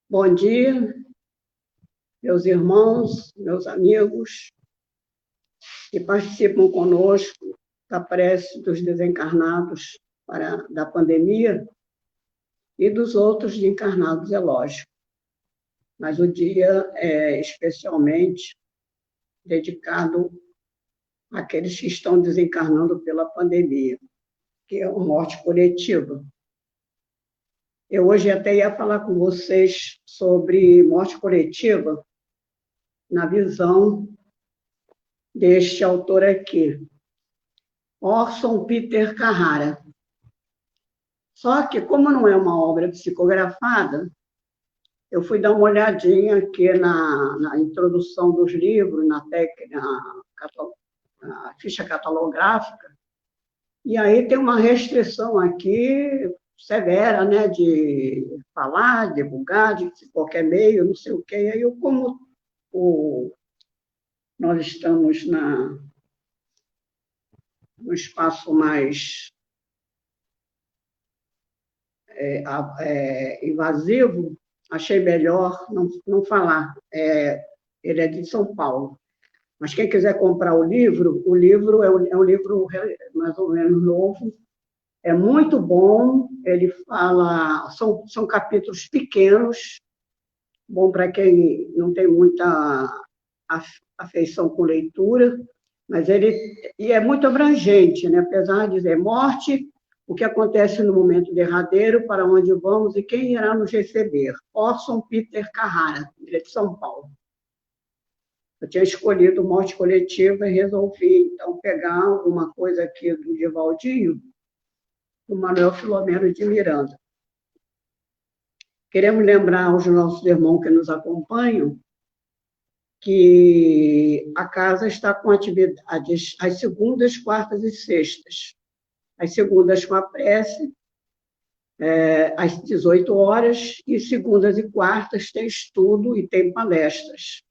Bom dia, meus irmãos, meus amigos que participam conosco da prece dos desencarnados da pandemia e dos outros encarnados, é lógico. Mas o dia é especialmente dedicado àqueles que estão desencarnando pela pandemia, que é a morte coletiva. Eu hoje até ia falar com vocês sobre morte coletiva na visão deste autor aqui, Orson Peter Carrara. Só que, como não é uma obra psicografada, eu fui dar uma olhadinha aqui na introdução dos livros, na ficha catalográfica, e aí tem uma restrição aqui severa, né, de falar, divulgar, de qualquer meio, não sei o quê. E aí, como nós estamos no espaço mais invasivo, achei melhor não falar. Ele é de São Paulo. Mas quem quiser comprar o livro é um livro mais ou menos novo, é muito bom, ele fala, são capítulos pequenos, bom para quem não tem muita afeição com leitura, mas e é muito abrangente, né? Apesar de dizer morte, o que acontece no momento derradeiro, para onde vamos e quem irá nos receber. Orson Peter Carrara, ele é de São Paulo. Eu tinha escolhido morte coletiva e resolvi, então, pegar alguma coisa aqui do Divaldinho, do Manuel Filomeno de Miranda. Queremos lembrar aos nossos irmãos que nos acompanham que a casa está com atividades às segundas, quartas e sextas. Às segundas com a prece, às 18 horas, e segundas e quartas tem estudo e tem palestras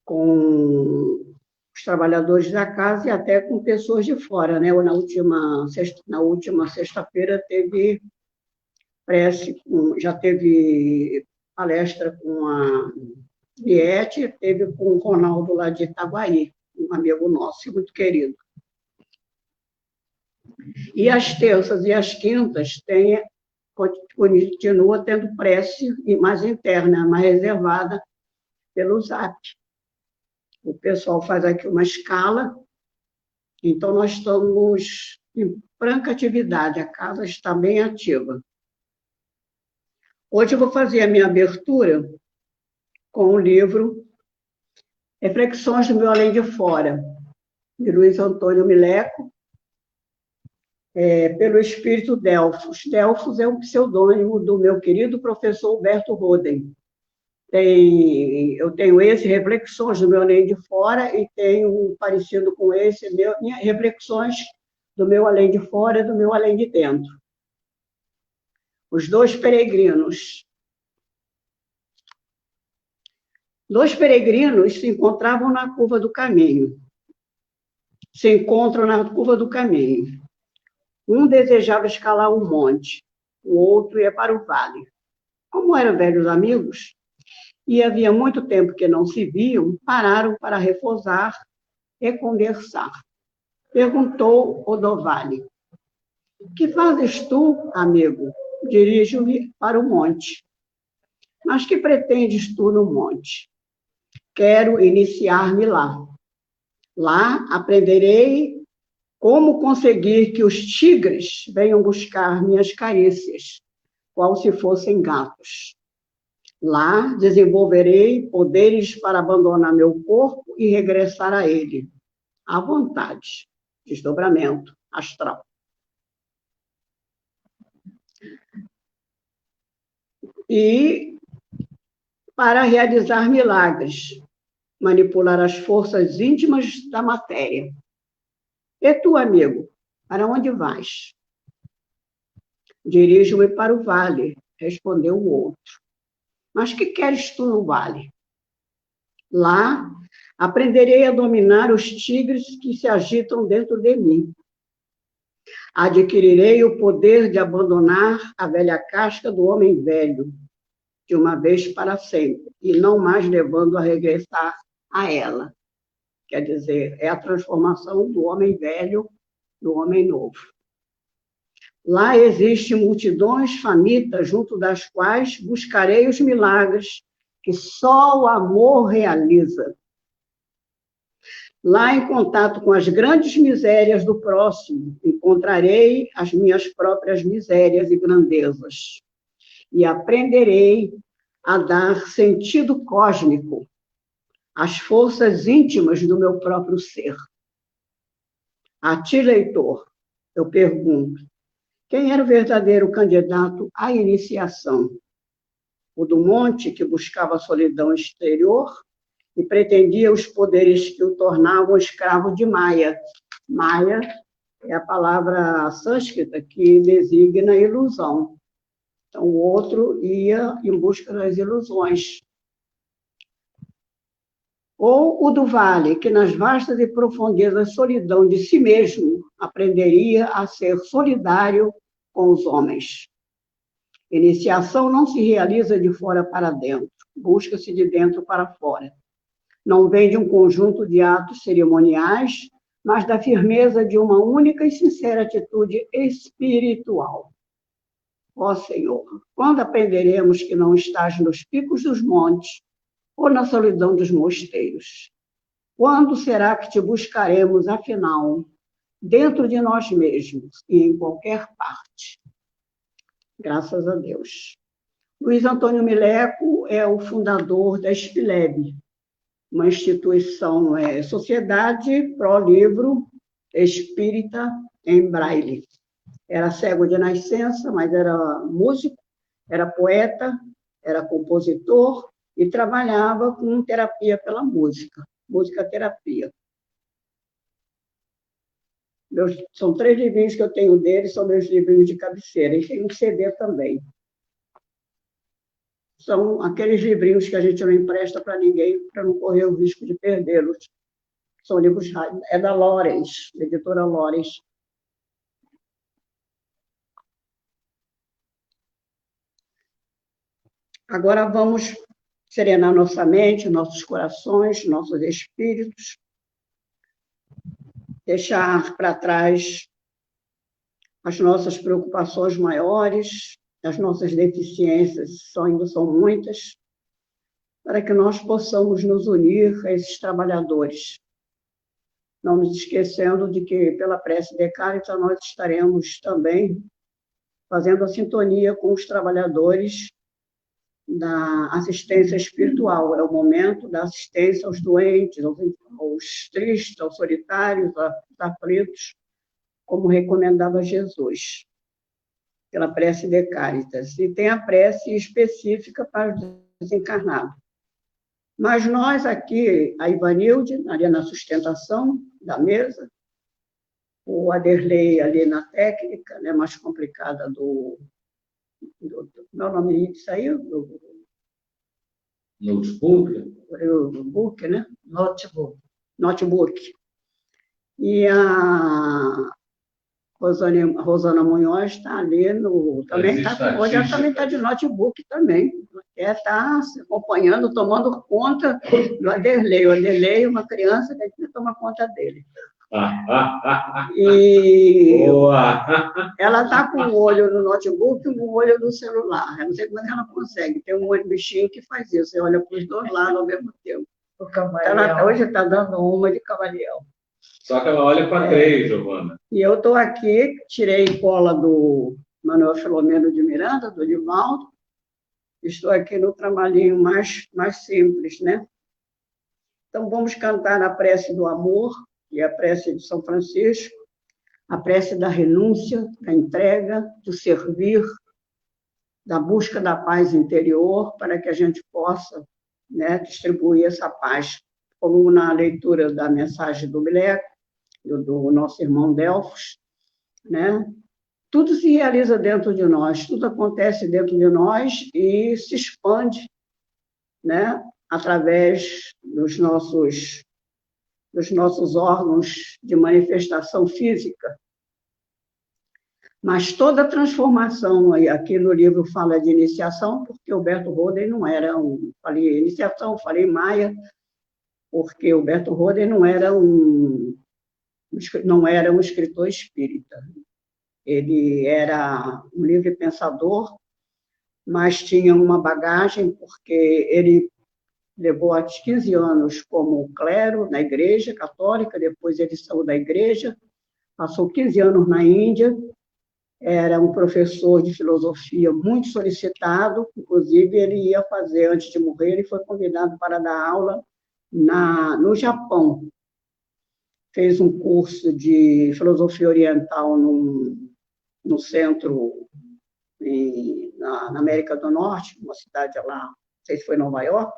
com os trabalhadores da casa e até com pessoas de fora, né? Na última sexta-feira teve prece, já teve palestra com a Liette, teve com o Ronaldo lá de Itaguaí, um amigo nosso, muito querido. E às terças e às quintas continua tendo prece mais interna, mais reservada pelo Zap. O pessoal faz aqui uma escala, então nós estamos em franca atividade, a casa está bem ativa. Hoje eu vou fazer a minha abertura com o livro Reflexões do Meu Além de Fora, de Luiz Antônio Mileco, pelo espírito Delfos. Delfos é um pseudônimo do meu querido professor Humberto Roden. Eu tenho esse, Reflexões do Meu Além de Fora, e tenho um parecido com esse, Reflexões do Meu Além de Fora e do Meu Além de Dentro. Os dois peregrinos. Dois peregrinos se encontravam na curva do caminho. Se encontram na curva do caminho. Um desejava escalar um monte, o outro ia para o vale. Como eram velhos amigos, e havia muito tempo que não se viam, pararam para repousar e conversar. Perguntou o do vale: que fazes tu, amigo? Dirijo-me para o monte. Mas que pretendes tu no monte? Quero iniciar-me lá. Lá aprenderei como conseguir que os tigres venham buscar minhas carícias, qual se fossem gatos. Lá desenvolverei poderes para abandonar meu corpo e regressar a ele, à vontade. Desdobramento astral. E para realizar milagres, manipular as forças íntimas da matéria. E tu, amigo, para onde vais? Dirijo-me para o vale, respondeu o outro. Mas que queres tu no vale? Lá aprenderei a dominar os tigres que se agitam dentro de mim. Adquirirei o poder de abandonar a velha casca do homem velho de uma vez para sempre, e não mais levando a regressar a ela. Quer dizer, é a transformação do homem velho no homem novo. Lá existem multidões famintas, junto das quais buscarei os milagres que só o amor realiza. Lá, em contato com as grandes misérias do próximo, encontrarei as minhas próprias misérias e grandezas. E aprenderei a dar sentido cósmico às forças íntimas do meu próprio ser. A ti, leitor, eu pergunto, quem era o verdadeiro candidato à iniciação? O do monte, que buscava a solidão exterior e pretendia os poderes que o tornavam escravo de Maya. Maya é a palavra sânscrita que designa ilusão. Então, o outro ia em busca das ilusões. Ou o do vale, que nas vastas e profundezas solidão de si mesmo aprenderia a ser solidário com os homens. Iniciação não se realiza de fora para dentro, busca-se de dentro para fora. Não vem de um conjunto de atos cerimoniais, mas da firmeza de uma única e sincera atitude espiritual. Ó Senhor, quando aprenderemos que não estás nos picos dos montes ou na solidão dos mosteiros? Quando será que te buscaremos, afinal, dentro de nós mesmos e em qualquer parte? Graças a Deus. Luiz Antônio Mileco é o fundador da SPILEB, uma instituição, Sociedade Pró-Livro Espírita em Braille. Era cego de nascença, mas era músico, era poeta, era compositor e trabalhava com terapia pela música, música-terapia. São 3 livrinhos que eu tenho dele, são meus livrinhos de cabeceira, e tem um CD também. São aqueles livrinhos que a gente não empresta para ninguém, para não correr o risco de perdê-los. São livros, é da Lores, da editora Lores. Agora vamos serenar nossa mente, nossos corações, nossos espíritos, deixar para trás as nossas preocupações maiores, as nossas deficiências, ainda são muitas, para que nós possamos nos unir a esses trabalhadores. Não nos esquecendo de que, pela prece de Cáritas, nós estaremos também fazendo a sintonia com os trabalhadores da assistência espiritual. É o momento da assistência aos doentes, aos tristes, aos solitários, aos aflitos, como recomendava Jesus, pela prece de Cáritas. E tem a prece específica para os desencarnados. Mas nós aqui, a Ivanilde, ali na sustentação da mesa, o Aderlei ali na técnica, né, mais complicada meu nome saiu? Notebook, né? Notebook. E a Rosana Munhoz está ali também hoje ela também está de notebook também. Está se acompanhando, tomando conta do Aderlei. O Aderlei é uma criança que a gente toma conta dele. E ela está com um olho no notebook e um olho no celular. Eu não sei como ela consegue. Tem um olho bichinho que faz isso. Você olha para os 2 lados ao mesmo tempo. Ela hoje está dando uma de camaleão. Só que ela olha para 3, Giovana. E eu estou aqui, tirei cola do Manuel Filomeno de Miranda, do Divaldo. Estou aqui no trabalhinho mais simples, né? Então, vamos cantar a prece do amor, que é a prece de São Francisco, a prece da renúncia, da entrega, do servir, da busca da paz interior, para que a gente possa, né, distribuir essa paz, como na leitura da mensagem do Mileco, do nosso irmão Delfos, né? Tudo se realiza dentro de nós, tudo acontece dentro de nós e se expande, né, através dos nossos órgãos de manifestação física. Mas toda a transformação, aqui no livro fala de iniciação, porque o Berto Roden não era falei iniciação, falei Maia, porque o Berto Roden não era um escritor espírita. Ele era um livre pensador, mas tinha uma bagagem, porque ele levou aos 15 anos como clero na igreja católica, depois ele saiu da igreja, passou 15 anos na Índia, era um professor de filosofia muito solicitado, inclusive ele ia fazer, antes de morrer, ele foi convidado para dar aula no Japão. Fez um curso de filosofia oriental no centro, na América do Norte, uma cidade lá, não sei se foi Nova York.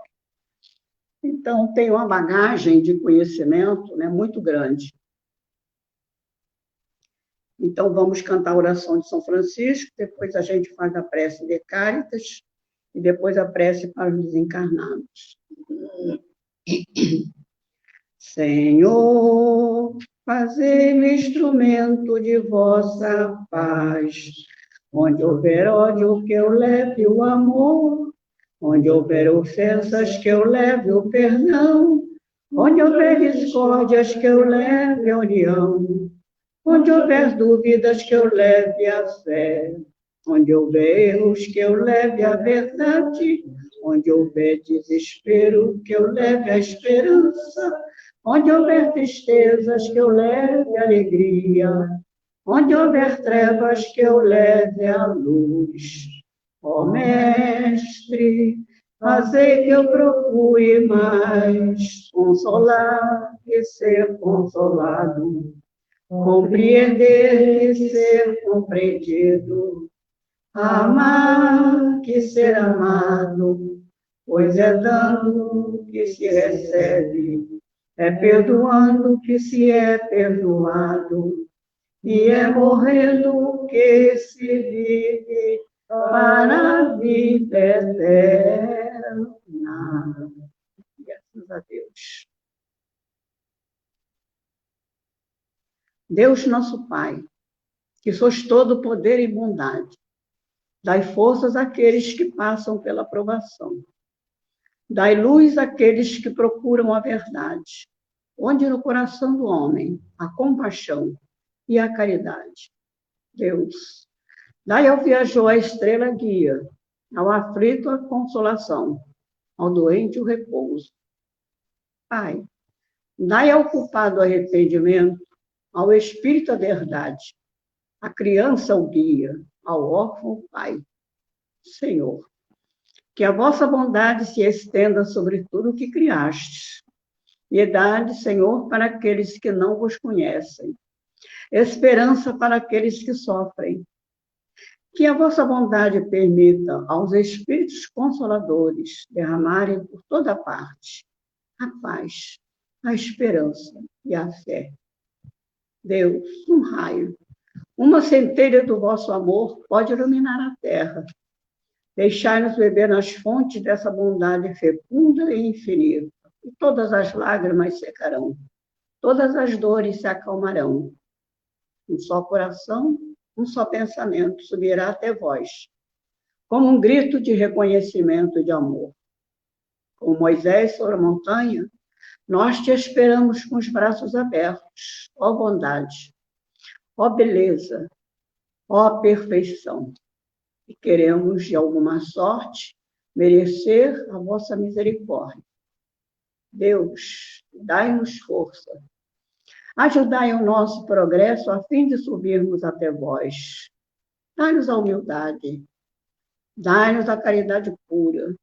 Então, tem uma bagagem de conhecimento, né, muito grande. Então, vamos cantar a oração de São Francisco, depois a gente faz a prece de Cáritas, e depois a prece para os desencarnados. Senhor, fazei-me instrumento de vossa paz. Onde houver ódio, que eu leve o amor. Onde houver ofensas, que eu leve o perdão. Onde houver discórdias, que eu leve a união. Onde houver dúvidas, que eu leve a fé. Onde houver erros, que eu leve a verdade. Onde houver desespero, que eu leve a esperança. Onde houver tristezas, que eu leve a alegria. Onde houver trevas, que eu leve a luz. Ó Mestre, fazei que eu procure mais consolar que ser consolado, compreender que ser compreendido, amar que ser amado, pois é dando que se recebe, é perdoando que se é perdoado, e é morrendo que se vive para a vida eterna. Graças a Deus. Deus nosso Pai, que sois todo poder e bondade, dai forças àqueles que passam pela provação. Dai luz àqueles que procuram a verdade, onde no coração do homem a compaixão e a caridade. Deus, dai ao viajor a estrela guia, ao aflito a consolação, ao doente o repouso. Pai, dai ao culpado o arrependimento, ao espírito a verdade, à criança o guia, ao órfão o pai. Senhor, que a vossa bondade se estenda sobre tudo o que criastes. Piedade, Senhor, para aqueles que não vos conhecem. Esperança para aqueles que sofrem. Que a vossa bondade permita aos espíritos consoladores derramarem por toda parte a paz, a esperança e a fé. Deus, um raio, uma centelha do vosso amor pode iluminar a terra. Deixai-nos beber nas fontes dessa bondade fecunda e infinita, e todas as lágrimas secarão, todas as dores se acalmarão. Um só coração, um só pensamento subirá até vós, como um grito de reconhecimento e de amor. Como Moisés sobre a montanha, nós te esperamos com os braços abertos, ó bondade, ó beleza, ó perfeição. E queremos, de alguma sorte, merecer a vossa misericórdia. Deus, dai-nos força. Ajudai o nosso progresso a fim de subirmos até vós. Dai-nos a humildade. Dai-nos a caridade pura.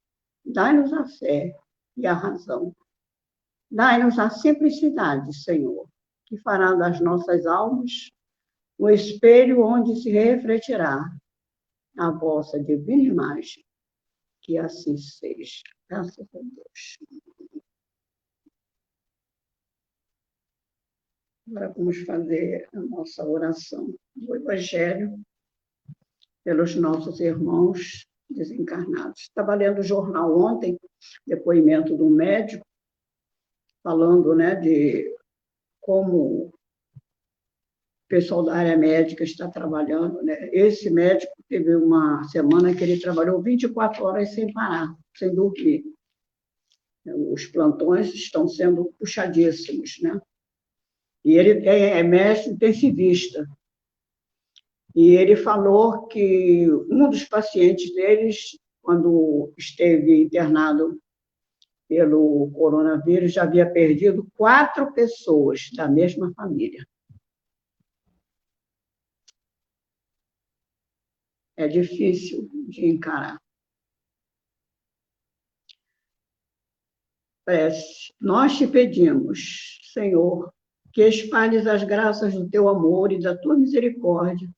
Dai-nos a fé e a razão. Dai-nos a simplicidade, Senhor, que fará das nossas almas um espelho onde se refletirá a vossa divina imagem. Que assim seja. Graças a Deus. Agora vamos fazer a nossa oração do Evangelho pelos nossos irmãos desencarnados. Estava lendo o jornal ontem, depoimento de um médico, falando, né, de como pessoal da área médica está trabalhando, né? Esse médico teve uma semana que ele trabalhou 24 horas sem parar, sem dormir. Os plantões estão sendo puxadíssimos, né? E ele é mestre intensivista. E ele falou que um dos pacientes deles, quando esteve internado pelo coronavírus, já havia perdido 4 pessoas da mesma família. É difícil de encarar. Prece. Nós te pedimos, Senhor, que espalhes as graças do teu amor e da tua misericórdia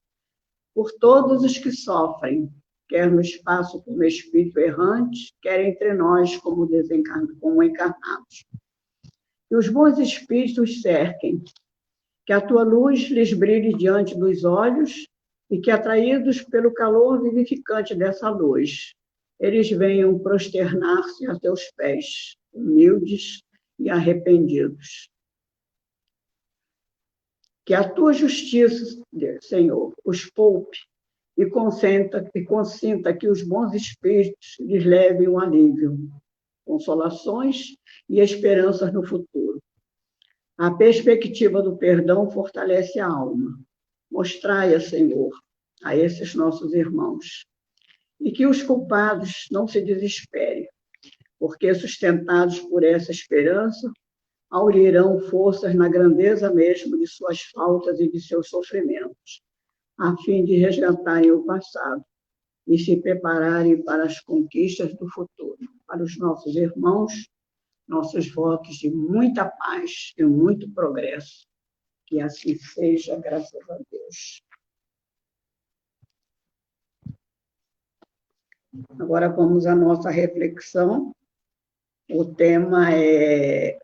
por todos os que sofrem, quer no espaço como espírito errante, quer entre nós como encarnados. Que os bons espíritos cerquem, que a tua luz lhes brilhe diante dos olhos e que, atraídos pelo calor vivificante dessa luz, eles venham prosternar-se a teus pés, humildes e arrependidos. Que a tua justiça, Senhor, os poupe e consinta que os bons espíritos lhes levem um alívio, consolações e esperanças no futuro. A perspectiva do perdão fortalece a alma. Mostrai-a, Senhor, a esses nossos irmãos. E que os culpados não se desesperem, porque, sustentados por essa esperança, aurirão forças na grandeza mesmo de suas faltas e de seus sofrimentos, a fim de resgatarem o passado e se prepararem para as conquistas do futuro. Para os nossos irmãos, nossos votos de muita paz e muito progresso. Que assim seja, graças a Deus. Agora vamos à nossa reflexão. O tema é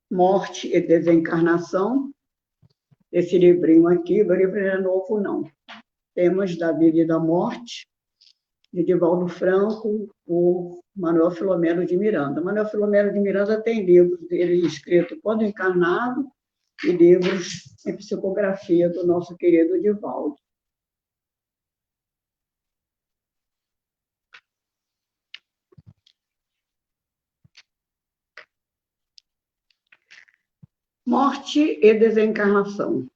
Morte e Desencarnação. Esse livrinho aqui, o livro não é novo, não. Temas da Vida e da Morte, de Divaldo Franco, o Manuel Filomeno de Miranda. Manuel Filomeno de Miranda tem livros dele escrito quando encarnado e livros em psicografia do nosso querido Divaldo. Morte e desencarnação.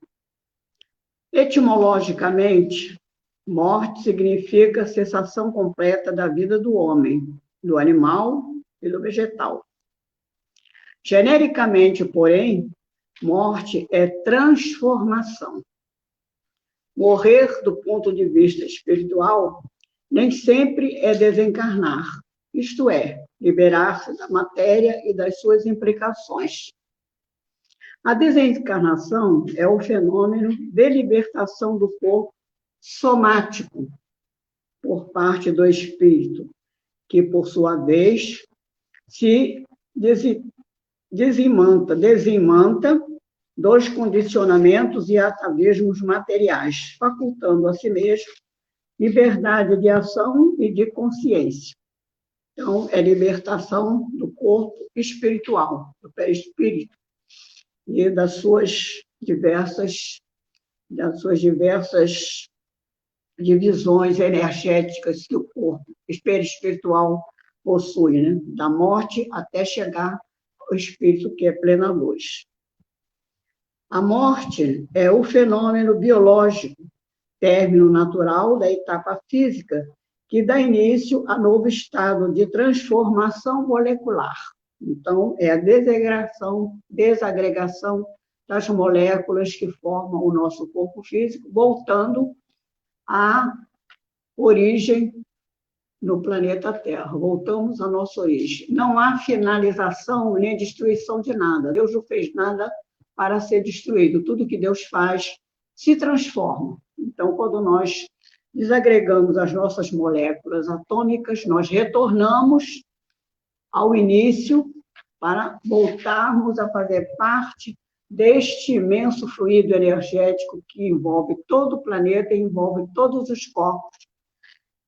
Etimologicamente, morte significa cessação completa da vida do homem, do animal e do vegetal. Genericamente, porém, morte é transformação. Morrer, do ponto de vista espiritual, nem sempre é desencarnar, isto é, liberar-se da matéria e das suas implicações. A desencarnação é o fenômeno de libertação do corpo somático por parte do espírito, que, por sua vez, se desimanta dos condicionamentos e atavismos materiais, facultando a si mesmo liberdade de ação e de consciência. Então, é libertação do corpo espiritual, do perispírito, e das suas diversas divisões energéticas que o corpo espiritual possui, né? Da morte até chegar ao espírito, que é plena luz. A morte é o fenômeno biológico, término natural da etapa física, que dá início a novo estado de transformação molecular. Então, é a desagregação das moléculas que formam o nosso corpo físico, voltando à origem no planeta Terra. Voltamos à nossa origem. Não há finalização nem destruição de nada. Deus não fez nada para ser destruído. Tudo que Deus faz se transforma. Então, quando nós desagregamos as nossas moléculas atômicas, nós retornamos ao início para voltarmos a fazer parte deste imenso fluido energético que envolve todo o planeta e envolve todos os corpos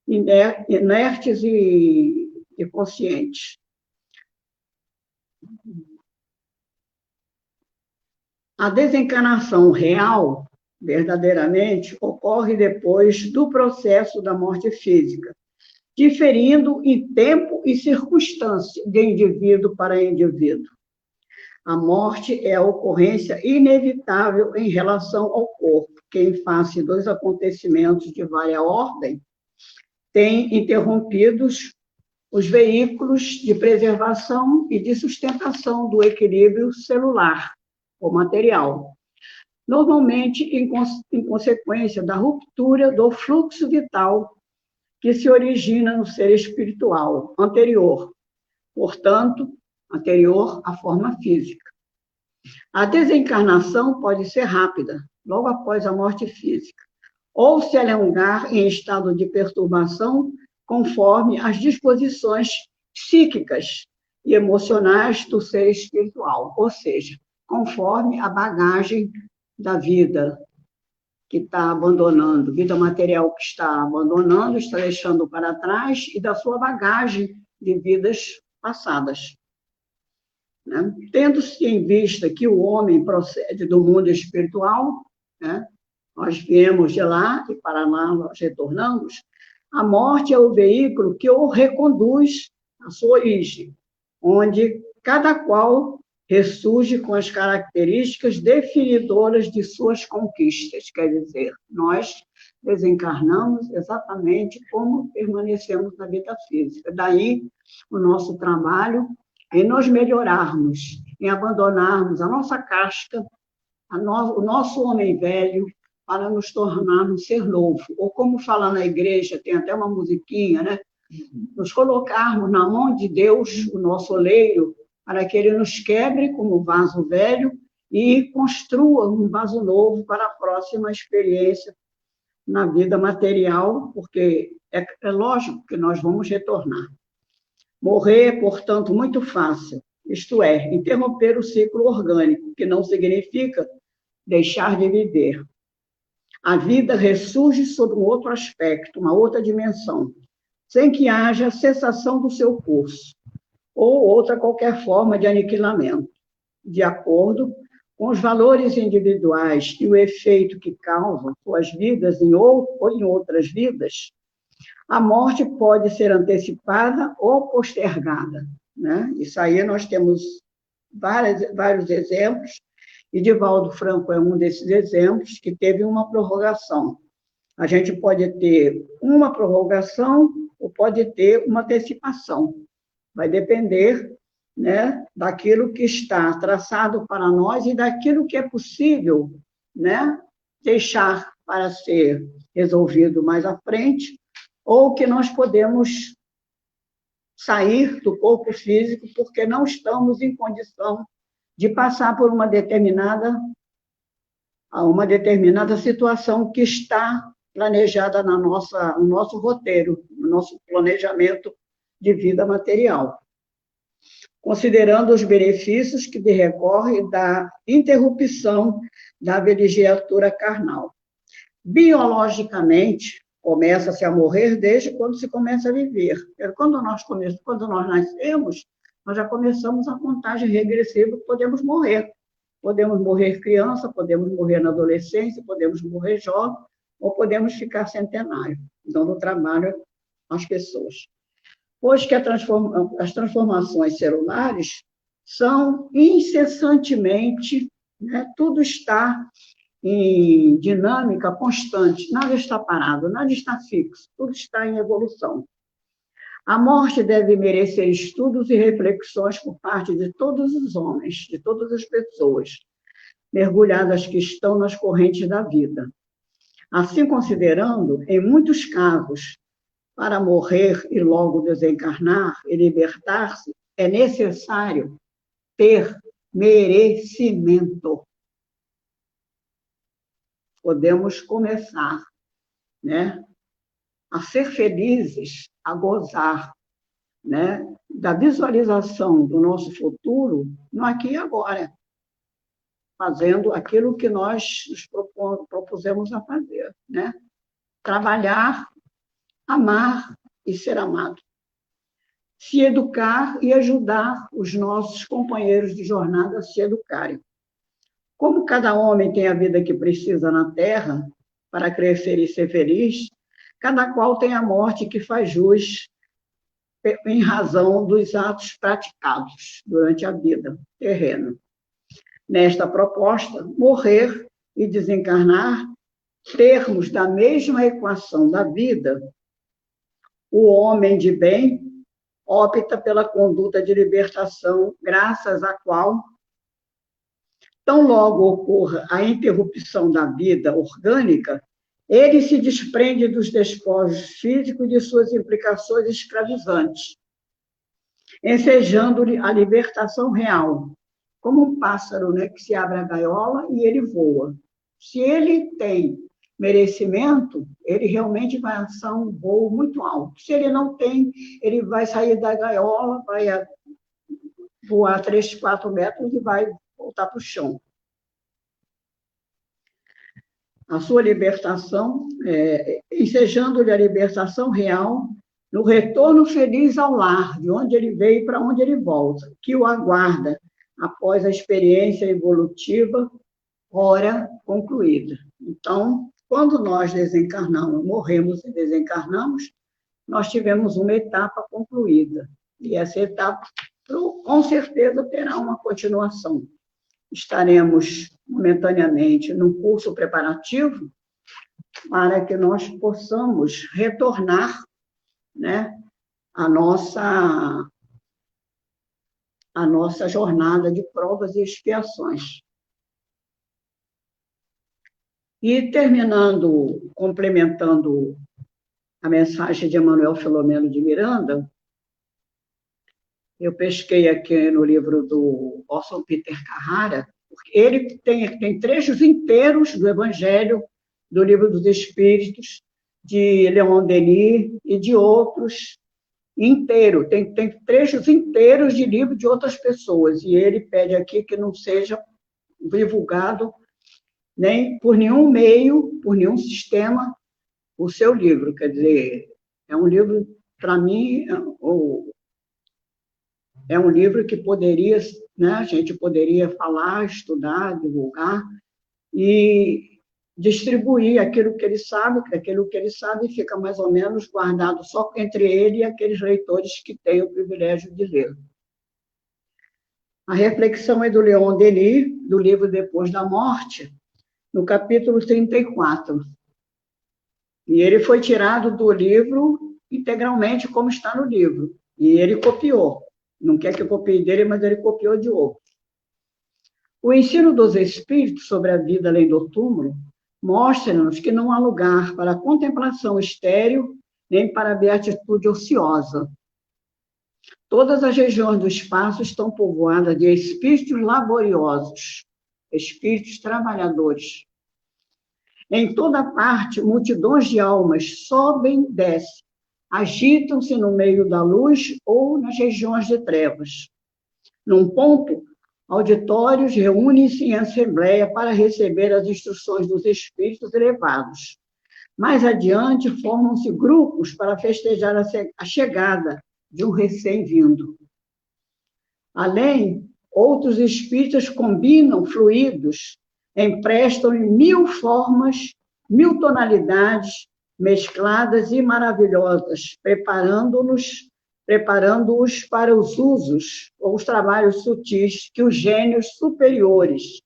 inertes e conscientes. A desencarnação real, verdadeiramente, ocorre depois do processo da morte física, diferindo em tempo e circunstância de indivíduo para indivíduo. A morte é a ocorrência inevitável em relação ao corpo, que, em face dos acontecimentos de vária ordem, tem interrompidos os veículos de preservação e de sustentação do equilíbrio celular ou material, normalmente em consequência da ruptura do fluxo vital que se origina no ser espiritual anterior, portanto, anterior à forma física. A desencarnação pode ser rápida, logo após a morte física, ou se alongar em estado de perturbação, conforme as disposições psíquicas e emocionais do ser espiritual, ou seja, conforme a bagagem da vida que está abandonando, vida material que está abandonando, está deixando para trás, e da sua bagagem de vidas passadas. Né? Tendo-se em vista que o homem procede do mundo espiritual, né? Nós viemos de lá e para lá nós retornamos, a morte é o veículo que o reconduz à sua origem, onde cada qual ressurge com as características definidoras de suas conquistas. Quer dizer, nós desencarnamos exatamente como permanecemos na vida física. Daí o nosso trabalho em nos melhorarmos, em abandonarmos a nossa casca, o nosso homem velho, para nos tornarmos ser novo. Ou como fala na igreja, tem até uma musiquinha, né? Nos colocarmos na mão de Deus, o nosso oleiro, para que ele nos quebre como vaso velho e construa um vaso novo para a próxima experiência na vida material, porque é lógico que nós vamos retornar. Morrer é, portanto, muito fácil, isto é, interromper o ciclo orgânico, que não significa deixar de viver. A vida ressurge sob um outro aspecto, uma outra dimensão, sem que haja cessação do seu curso, ou outra qualquer forma de aniquilamento, de acordo com os valores individuais e o efeito que causam suas vidas em outras vidas. A morte pode ser antecipada ou postergada, né? Isso aí nós temos vários exemplos, e Divaldo Franco é um desses exemplos, que teve uma prorrogação. A gente pode ter uma prorrogação ou pode ter uma antecipação. Vai depender, né, daquilo que está traçado para nós e daquilo que é possível, né, deixar para ser resolvido mais à frente, ou que nós podemos sair do corpo físico porque não estamos em condição de passar por uma determinada situação que está planejada no nosso roteiro, no nosso planejamento de vida material. Considerando os benefícios que decorrem da interrupção da vigiatura carnal. Biologicamente, começa-se a morrer desde quando se começa a viver. Quando nós nascemos, nós já começamos a contagem regressiva, podemos morrer. Podemos morrer criança, podemos morrer na adolescência, podemos morrer jovem, ou podemos ficar centenário, dando trabalho às pessoas. Pois que as transformações celulares são incessantemente, né, tudo está em dinâmica constante, nada está parado, nada está fixo, tudo está em evolução. A morte deve merecer estudos e reflexões por parte de todos os homens, de todas as pessoas, mergulhadas que estão nas correntes da vida. Assim considerando, em muitos casos, para morrer e logo desencarnar e libertar-se, é necessário ter merecimento. Podemos começar, né, a ser felizes, a gozar, né, da visualização do nosso futuro no aqui e agora, fazendo aquilo que nós nos propusemos a fazer, né? Trabalhar, amar e ser amado. Se educar e ajudar os nossos companheiros de jornada a se educarem. Como cada homem tem a vida que precisa na terra para crescer e ser feliz, cada qual tem a morte que faz jus em razão dos atos praticados durante a vida terrena. Nesta proposta, morrer e desencarnar, termos da mesma equação da vida, o homem de bem opta pela conduta de libertação, graças à qual, tão logo ocorra a interrupção da vida orgânica, ele se desprende dos despojos físicos e de suas implicações escravizantes, ensejando-lhe a libertação real, como um pássaro, né, que se abre a gaiola e ele voa. Se ele tem merecimento, ele realmente vai alçar um voo muito alto. Se ele não tem, ele vai sair da gaiola, vai voar 3, 4 metros e vai voltar para o chão. A sua libertação, ensejando-lhe a libertação real, no retorno feliz ao lar, de onde ele veio e para onde ele volta, que o aguarda após a experiência evolutiva, ora concluída. Então, quando nós desencarnamos, morremos e desencarnamos, nós tivemos uma etapa concluída. E essa etapa, com certeza, terá uma continuação. Estaremos momentaneamente num curso preparativo para que nós possamos retornar, né, a nossa jornada de provas e expiações. E terminando, complementando a mensagem de Emanuel Filomeno de Miranda, eu pesquei aqui no livro do Orson Peter Carrara, porque ele tem trechos inteiros do Evangelho, do Livro dos Espíritos, de Leon Denis e de outros, inteiro. Tem trechos inteiros de livro de outras pessoas, e ele pede aqui que não seja divulgado nem por nenhum meio, por nenhum sistema, o seu livro. Quer dizer, é um livro, para mim, é um livro que poderia, né, a gente poderia falar, estudar, divulgar e distribuir aquilo que ele sabe, que aquilo que ele sabe fica mais ou menos guardado só entre ele e aqueles leitores que têm o privilégio de ler. A reflexão é do Leon Denis, do livro Depois da Morte, no capítulo 34. E ele foi tirado do livro integralmente como está no livro. E ele copiou. Não quer que eu copie dele, mas ele copiou de outro. O ensino dos espíritos sobre a vida além do túmulo mostra-nos que não há lugar para a contemplação estéril nem para a beatitude ociosa. Todas as regiões do espaço estão povoadas de espíritos laboriosos, espíritos trabalhadores. Em toda parte, multidões de almas sobem e descem, agitam-se no meio da luz ou nas regiões de trevas. Num ponto, auditórios reúnem-se em assembleia para receber as instruções dos espíritos elevados. Mais adiante, formam-se grupos para festejar a chegada de um recém-vindo. Além, outros espíritos combinam fluidos, emprestam em 1000 formas, 1000 tonalidades, mescladas e maravilhosas, preparando-os para os usos ou os trabalhos sutis que os gênios superiores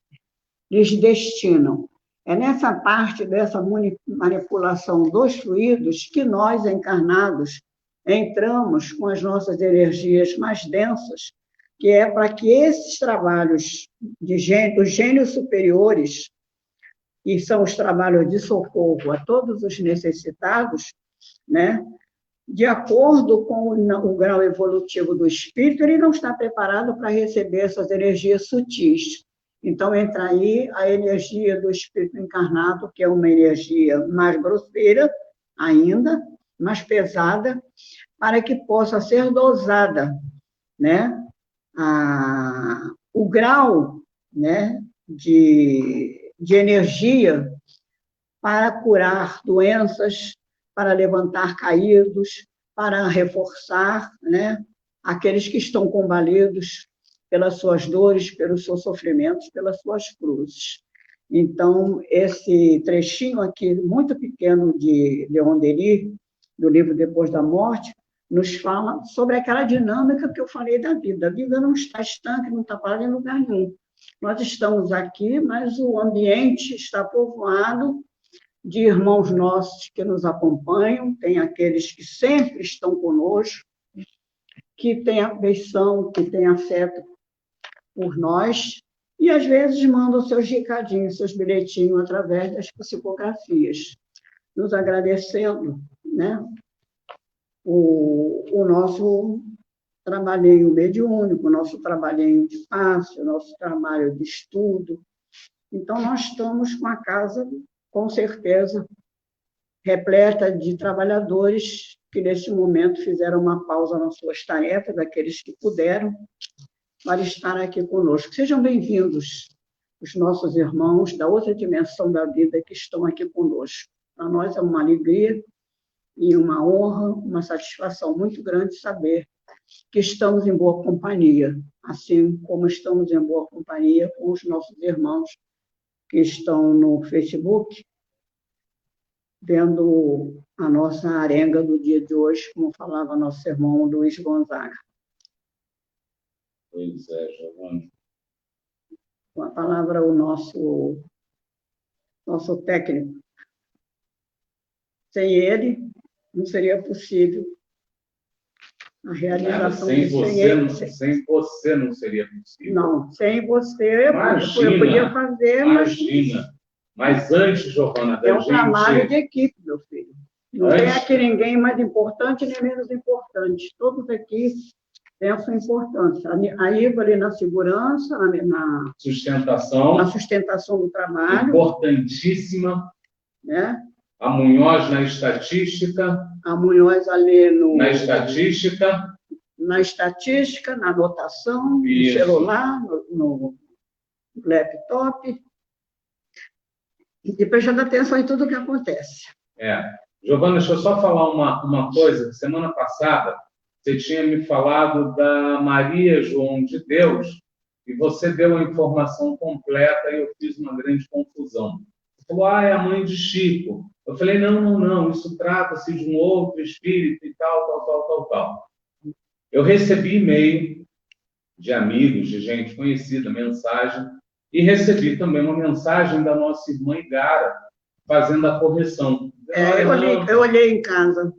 lhes destinam. É nessa parte dessa manipulação dos fluidos que nós, encarnados, entramos com as nossas energias mais densas, que é para que esses trabalhos dos gênios superiores, que são os trabalhos de socorro a todos os necessitados, né, de acordo com o grau evolutivo do espírito, ele não está preparado para receber essas energias sutis. Então, entra aí a energia do espírito encarnado, que é uma energia mais grosseira ainda, mais pesada, para que possa ser dosada, né? O grau, né, de energia para curar doenças, para levantar caídos, para reforçar, né, aqueles que estão combalidos, pelas suas dores, pelos seus sofrimentos, pelas suas cruzes. Então, esse trechinho aqui, muito pequeno de Leon Denis, do livro Depois da Morte, nos fala sobre aquela dinâmica que eu falei da vida. A vida não está estanque, não está parada em lugar nenhum. Nós estamos aqui, mas o ambiente está povoado de irmãos nossos que nos acompanham, tem aqueles que sempre estão conosco, que têm afeição, que têm afeto por nós, e às vezes mandam seus recadinhos, seus bilhetinhos através das psicografias, nos agradecendo, né, o nosso trabalhinho mediúnico, o nosso trabalhinho de passe, o nosso trabalho de estudo. Então, nós estamos com a casa, com certeza, repleta de trabalhadores que, neste momento, fizeram uma pausa nas suas tarefas, daqueles que puderam, para estar aqui conosco. Sejam bem-vindos, os nossos irmãos da outra dimensão da vida que estão aqui conosco. Para nós é uma alegria e uma honra, uma satisfação muito grande saber que estamos em boa companhia, assim como estamos em boa companhia com os nossos irmãos que estão no Facebook, vendo a nossa arenga do dia de hoje, como falava nosso irmão Luiz Gonzaga. Pois é, Giovana. Com a palavra, o nosso técnico. Sem ele, não seria possível a realização. Sem você não seria possível. Não, sem você, imagina, eu podia fazer, imagina. Mas antes, Giovana, da é um trabalho de equipe, meu filho. Não tem aqui ninguém mais importante nem menos importante. Todos aqui pensam importantes. A Iva ali na segurança, na sustentação do trabalho. Importantíssima. Né? A Munhoz na estatística. A Munhoz ali na estatística. Na estatística, na anotação, no celular, no laptop. E prestando atenção em tudo o que acontece. Giovana, deixa eu só falar uma coisa. Semana passada, você tinha me falado da Maria João de Deus, e você deu a informação completa e eu fiz uma grande confusão. Você falou, é a mãe de Chico. Eu falei, não, isso trata-se de um outro espírito e tal. Eu recebi e-mail de amigos, de gente conhecida, mensagem, e recebi também uma mensagem da nossa irmã Igara, fazendo a correção. Eu olhei em casa.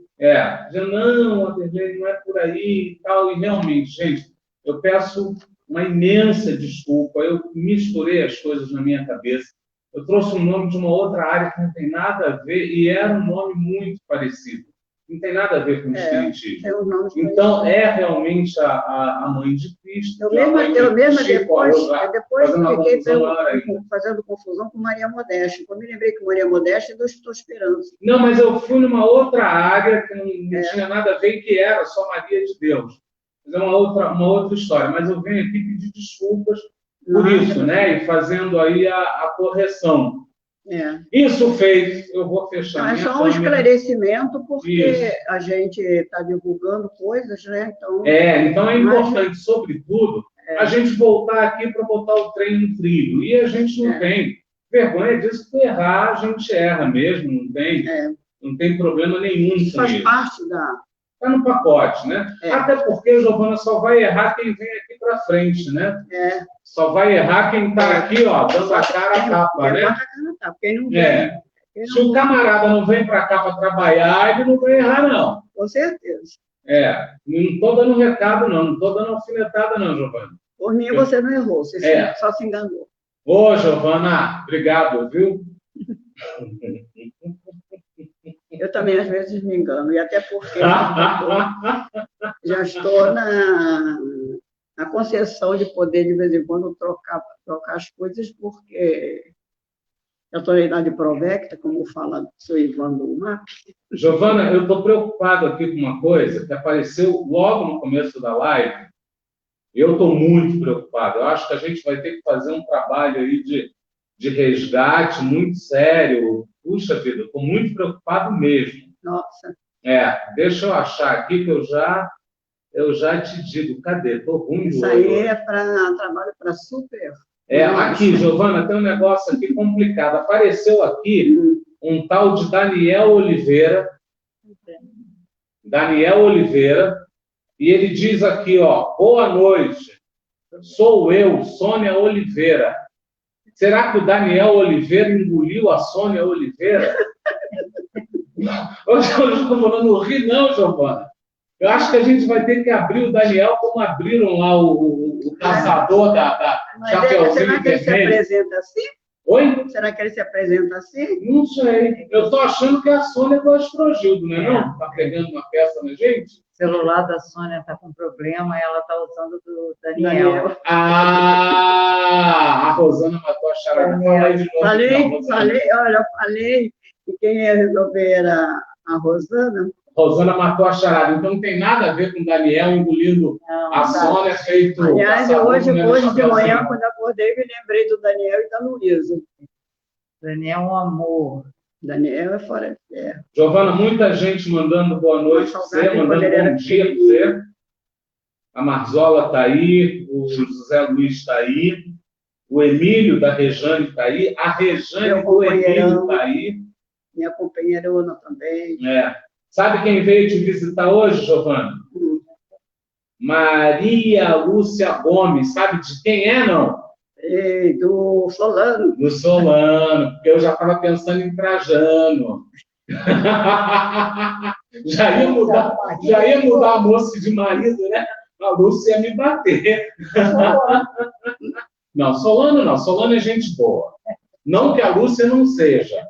Não, Adelene, não é por aí e tal. E realmente, gente, eu peço uma imensa desculpa. Eu misturei as coisas na minha cabeça. Eu trouxe um nome de uma outra área que não tem nada a ver, e era um nome muito parecido. Não tem nada a ver com o espiritismo. Então, realmente a mãe de Cristo. Eu mesma depois fiquei fazendo confusão com Maria Modesta. Eu me lembrei que Maria Modesta é do Estou Esperança. Não, mas eu fui numa outra área que não tinha nada a ver, que era só Maria de Deus. Mas é uma outra história. Mas eu venho aqui pedir desculpas por isso, né? E fazendo aí a correção. Isso feito, eu vou fechar. É só um esclarecimento, porque a gente está divulgando coisas, né? Então é importante, sobretudo, a gente voltar aqui para botar o trem no trilho. E a gente não tem vergonha disso, porque errar a gente erra mesmo, não tem problema nenhum. Isso faz parte da... Está no pacote, né? Até porque, Giovana, só vai errar quem vem aqui para frente, né? Só vai errar quem está aqui, ó, dando a cara a capa, né? Quem não vem. Se o camarada não vem para cá para trabalhar, ele não vai errar, não. Com certeza. Não estou dando recado, não estou dando alfinetada, não, Giovana. Por mim, você não errou, você só se enganou. Ô, Giovana, obrigado, viu? Eu também, às vezes, me engano, e até porque já estou na concessão de poder, de vez em quando, trocar as coisas, porque eu estou na idade provecta, como fala o seu Ivan do MAP. Giovana, eu estou preocupado aqui com uma coisa que apareceu logo no começo da live. Eu estou muito preocupado. Eu acho que a gente vai ter que fazer um trabalho aí de resgate muito sério. Puxa vida, eu estou muito preocupado mesmo. Nossa. Deixa eu achar aqui que eu já Eu já te digo, cadê? Tô ruim de Isso olho aí hoje. é para trabalho para super. Aqui, Giovana, tem um negócio aqui complicado. Apareceu aqui um tal de Daniel Oliveira. Daniel Oliveira. E ele diz aqui, ó, boa noite. Sou eu, Sônia Oliveira. Será que o Daniel Oliveira engoliu a Sônia Oliveira? Hoje eu estou falando, não ri não, Giovana. Eu acho que a gente vai ter que abrir o Daniel como abriram lá o caçador da Chapeuzinho Será que ele se Vermelho. apresenta assim? Oi? Será que ele se apresenta assim? Não sei. Eu estou achando que é a Sônia do Astrogildo, não é não? Está pegando uma peça na gente? O celular da Sônia está com problema, ela está usando do Daniel. Ah, a Rosana matou a charada. Fala aí de novo. Olha, eu falei que quem ia resolver era a Rosana. Rosana matou a charada. Então não tem nada a ver com o Daniel engolindo a Sônia feito. Aliás, hoje de Chapeuzinho. manhã, quando acordei, me lembrei do Daniel e da Luísa. Daniel é um amor. Daniel é fora de terra. Giovana, muita gente mandando boa noite para você, mandando bom dia para você. A Marzola está aí, o José Luiz está aí, o Emílio da Rejane está aí, a Rejane do Emílio está aí. Minha companheirona também. Sabe quem veio te visitar hoje, Giovana? Maria Lúcia Gomes. Sabe de quem é, não? Do Solano. Do Solano, porque eu já estava pensando em Trajano. já ia mudar a moça de marido, né? A Lúcia ia me bater. Não, Solano não. Solano é gente boa. Não que a Lúcia não seja,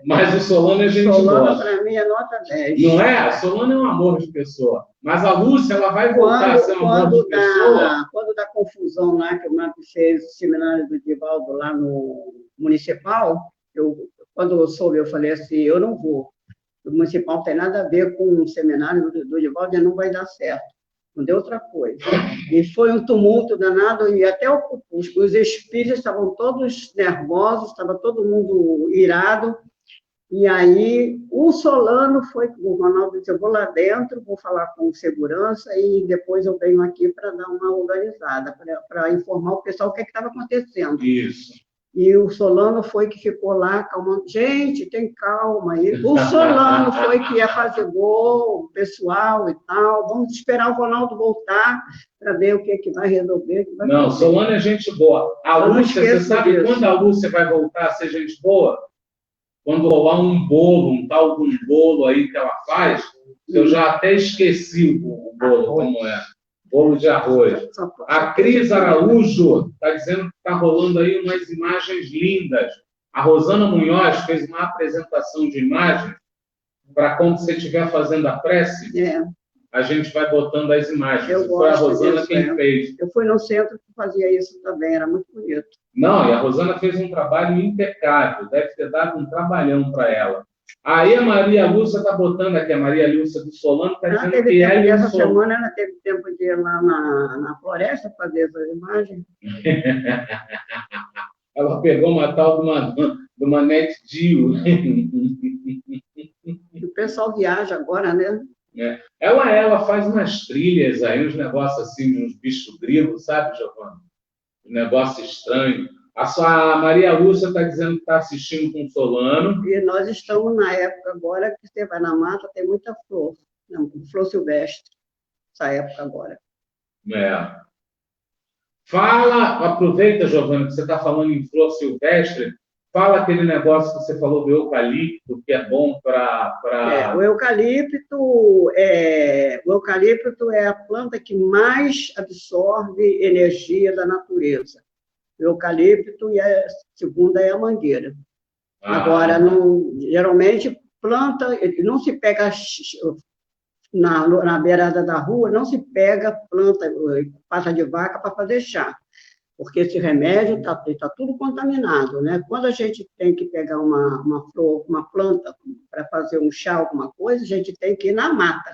mas o Solano é gente boa. Solano, para mim, é nota 10. Não é? A Solano é um amor de pessoa. Mas a Lúcia, ela vai voltar a ser um amor de pessoa. Quando dá confusão lá, que o Marco fez o seminário do Divaldo lá no Municipal, quando eu soube, eu falei assim, eu não vou. O Municipal não tem nada a ver com o seminário do Divaldo, não vai dar certo. Não deu outra coisa. E foi um tumulto danado, e até os espíritos estavam todos nervosos, estava todo mundo irado. E aí, o Solano foi, o Ronaldo disse, eu vou lá dentro, vou falar com segurança e depois eu venho aqui para dar uma organizada, para informar o pessoal o que estava acontecendo. Isso. E o Solano foi que ficou lá acalmando. Gente, tem calma. E o Solano foi que apaziguou o pessoal e tal. Vamos esperar o Ronaldo voltar para ver o que vai resolver. Não, Solano é gente boa. A Lúcia, você sabe quando a Lúcia vai voltar a ser gente boa? Quando rolar um bolo, um tal de um bolo aí que ela faz, eu já até esqueci o bolo, como é. Bolo de arroz. A Cris Araújo está dizendo que está rolando aí umas imagens lindas. A Rosana Munhoz fez uma apresentação de imagens para quando você estiver fazendo a prece, a gente vai botando as imagens. Foi a Rosana quem fez. Eu fui no centro que fazia isso também, era muito bonito. Não, e a Rosana fez um trabalho impecável, deve ter dado um trabalhão para ela. Aí a Maria Lúcia está botando aqui, a Maria Lúcia do Solano está dizendo que ela essa semana ela teve tempo de ir lá na floresta fazer essas imagens. Ela pegou uma tal de uma Net Dio. O pessoal viaja agora, né? Ela faz umas trilhas aí, uns negócios assim, uns bichos grilos, sabe, Giovana? Um negócio estranho. A Maria Lúcia está dizendo que está assistindo com o Solano. E nós estamos na época agora que você vai na mata, tem muita flor. Não, flor silvestre. Essa época agora. Aproveita, Giovana, que você está falando em flor silvestre. Fala aquele negócio que você falou do eucalipto, que é bom para... O eucalipto é a planta que mais absorve energia da natureza. O eucalipto e a segunda é a mangueira. Agora, geralmente, planta, não se pega na beirada da rua, não se pega planta, pata de vaca para fazer chá, porque esse remédio está tudo contaminado, né? Quando a gente tem que pegar uma flor, uma planta para fazer um chá, alguma coisa, a gente tem que ir na mata,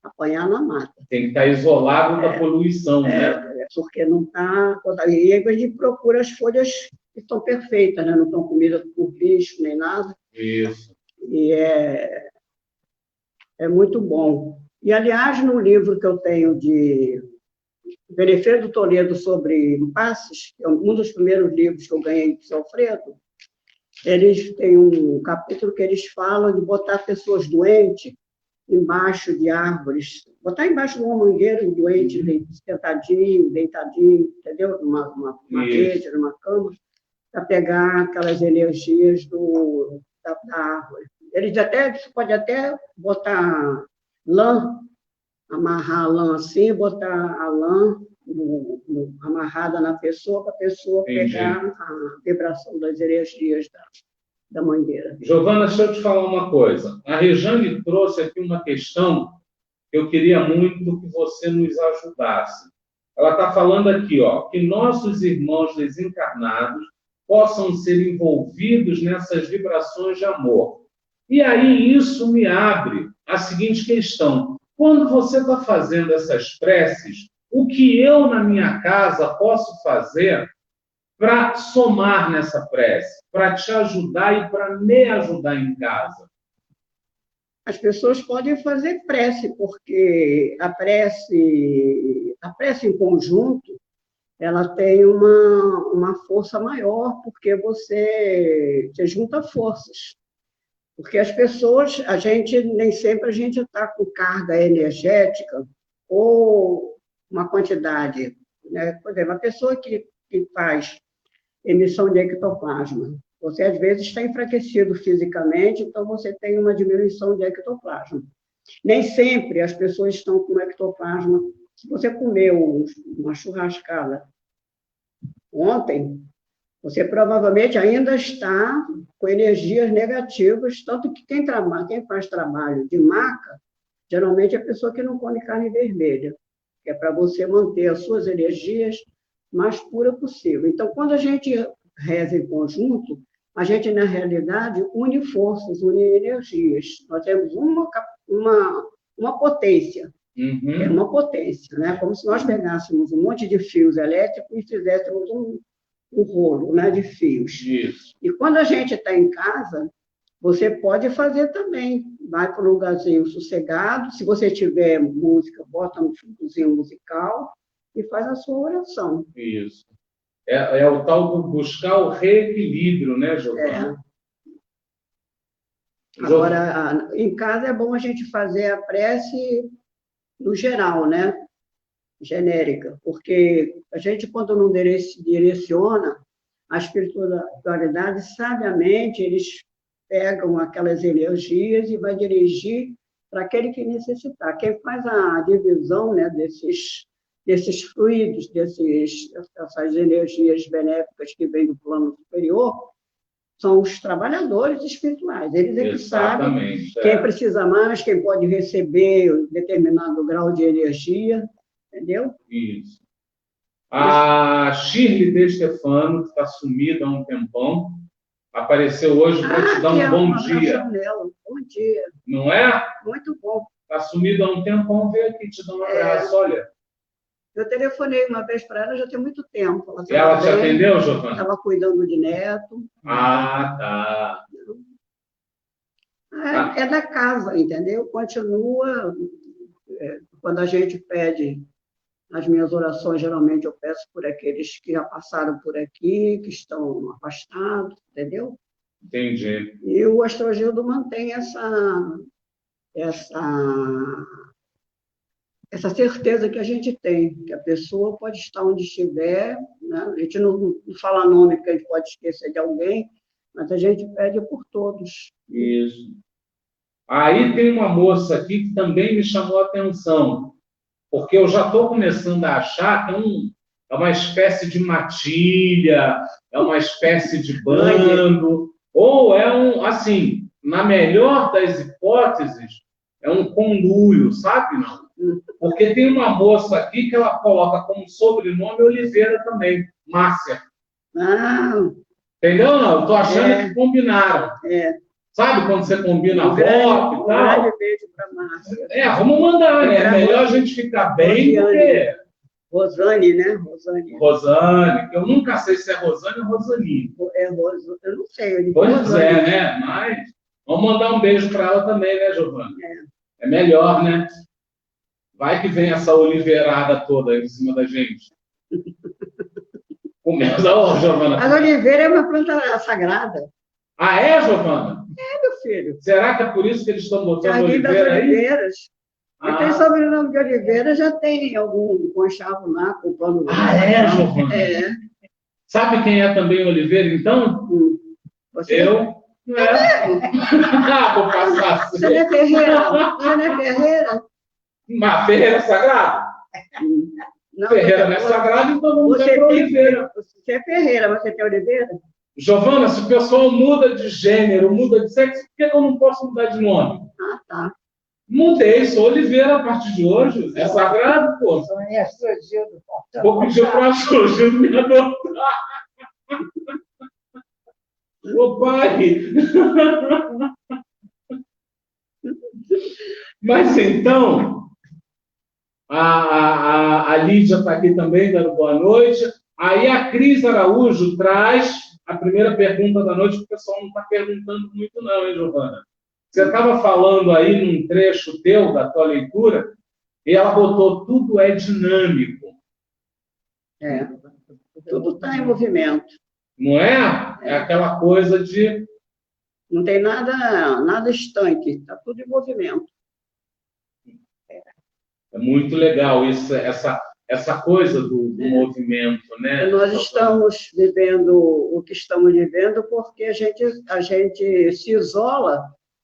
apanhar na mata. Tem que estar isolado da poluição, né? Porque não está... E aí a gente procura as folhas que estão perfeitas, né? Não estão comidas por bicho nem nada. Isso. E é muito bom. E, aliás, no livro que eu tenho de Benefeito Toledo sobre impasses, que é um dos primeiros livros que eu ganhei de Alfredo, eles têm um capítulo que eles falam de botar pessoas doentes embaixo de árvores, botar embaixo de uma mangueira, doente, sentadinho, deitadinho, entendeu? Numa rede, numa cama, para pegar aquelas energias da árvore. Você pode até botar lã, amarrar a lã assim, botar a lã amarrada na pessoa, para a pessoa pegar a vibração das energias da mangueira. Giovana, deixa eu te falar uma coisa. A Rejane trouxe aqui uma questão que eu queria muito que você nos ajudasse. Ela está falando aqui, ó, que nossos irmãos desencarnados possam ser envolvidos nessas vibrações de amor. E aí isso me abre a seguinte questão. Quando você está fazendo essas preces, o que eu, na minha casa, posso fazer para somar nessa prece, para te ajudar e para me ajudar em casa? As pessoas podem fazer prece, porque a prece em conjunto, ela tem uma força maior, porque você junta forças. Porque as pessoas, nem sempre a gente está com carga energética ou uma quantidade, né? Por exemplo, a pessoa que faz emissão de ectoplasma, você às vezes está enfraquecido fisicamente, então você tem uma diminuição de ectoplasma. Nem sempre as pessoas estão com ectoplasma. Se você comeu uma churrascada ontem, você provavelmente ainda está com energias negativas, tanto que quem faz trabalho de maca, geralmente é a pessoa que não come carne vermelha, que é para você manter as suas energias mais puras possível. Então, quando a gente reza em conjunto, a gente, na realidade, une forças, une energias. Nós temos uma potência. Uhum. É uma potência, né? Como se nós pegássemos um monte de fios elétricos e fizéssemos um rolo, né, de fios. Isso. E quando a gente está em casa, você pode fazer também. Vai para um lugarzinho sossegado. Se você tiver música, bota um fundozinho musical e faz a sua oração. Isso. É o tal do buscar o reequilíbrio, né, Giovana? Agora, em casa é bom a gente fazer a prece no geral, né? Genérica, porque a gente, quando não direciona, a espiritualidade, sabiamente, eles pegam aquelas energias e vai dirigir para aquele que necessitar. Quem faz a divisão, né, desses fluidos, dessas energias benéficas que vêm do plano superior, são os trabalhadores espirituais. Eles é que sabem quem precisa mais, quem pode receber determinado grau de energia, entendeu? Isso. A Shirley De Stefano, que está sumida há um tempão, apareceu hoje para te dar um bom dia. Bom dia. Não é? Muito bom. Está sumida há um tempão, veio aqui te dar um abraço, olha. Eu telefonei uma vez para ela, já tem muito tempo. Ela te atendeu, Giovana? Estava cuidando de neto. Ah, tá. É da casa, entendeu? Continua. Quando a gente pede as minhas orações, geralmente eu peço por aqueles que já passaram por aqui, que estão afastados, entendeu? Entendi. E o Astrogildo mantém essa certeza que a gente tem, que a pessoa pode estar onde estiver, né? A gente não fala nome, porque a gente pode esquecer de alguém, mas a gente pede por todos. Isso. Aí tem uma moça aqui que também me chamou a atenção, porque eu já estou começando a achar que é uma espécie de matilha, é uma espécie de bando, ou assim, na melhor das hipóteses, é um conluio, sabe? Não? Porque tem uma moça aqui que ela coloca como sobrenome Oliveira também, Márcia. Ah, entendeu? Não, estou achando que combinaram. Sabe quando você combina a voto e tal? Um grande beijo para Márcia. Vamos mandar, né? É melhor a gente ficar bem do que... Rosane, né? Rosane, que eu nunca sei se é Rosane ou Rosani. Eu não sei. Pois Rosane. né? Mas vamos mandar um beijo para ela também, né, Giovana? É melhor, né? Vai que vem essa oliveirada toda em cima da gente. Começa, ô, Giovana. Mas a oliveira é uma planta sagrada, Ah, é, Giovana? meu filho. Será que é por isso que eles estão botando Jardim das oliveira aí? Oliveiras. Mas tem Ah, sobrenome de Oliveira, já tem algum conchavo lá com o plano. é, Giovana? É. Sabe quem é também Oliveira, então? Você, Eu? Não é? Vou passar assim. você não é Ferreira? Você não é Ferreira? Mas Ferreira é sagrado? Não, Ferreira não é sagrado, então vamos você ver para tem, Oliveira. você é Ferreira, mas você tem Oliveira? Giovana, se o pessoal muda de gênero, muda de sexo, por que eu não posso mudar de nome? Ah, tá. Mudei, sou Oliveira a partir de hoje. É sagrado, pô. Sônia surgiu do Vou pedir para a Gildo me adotar. Ô, pai! Mas então, a Lídia está aqui também, dando boa noite. Aí a Cris Araújo traz a primeira pergunta da noite, que o pessoal não está perguntando muito não, hein, Giovana? Você estava falando aí num trecho teu, da tua leitura, e ela botou tudo é dinâmico. É. Tudo está em movimento. Não é? É aquela coisa de... Não tem nada estanque, está tudo em movimento. É muito legal isso, essa coisa do movimento, né? Nós estamos vivendo o que estamos vivendo porque a gente se isola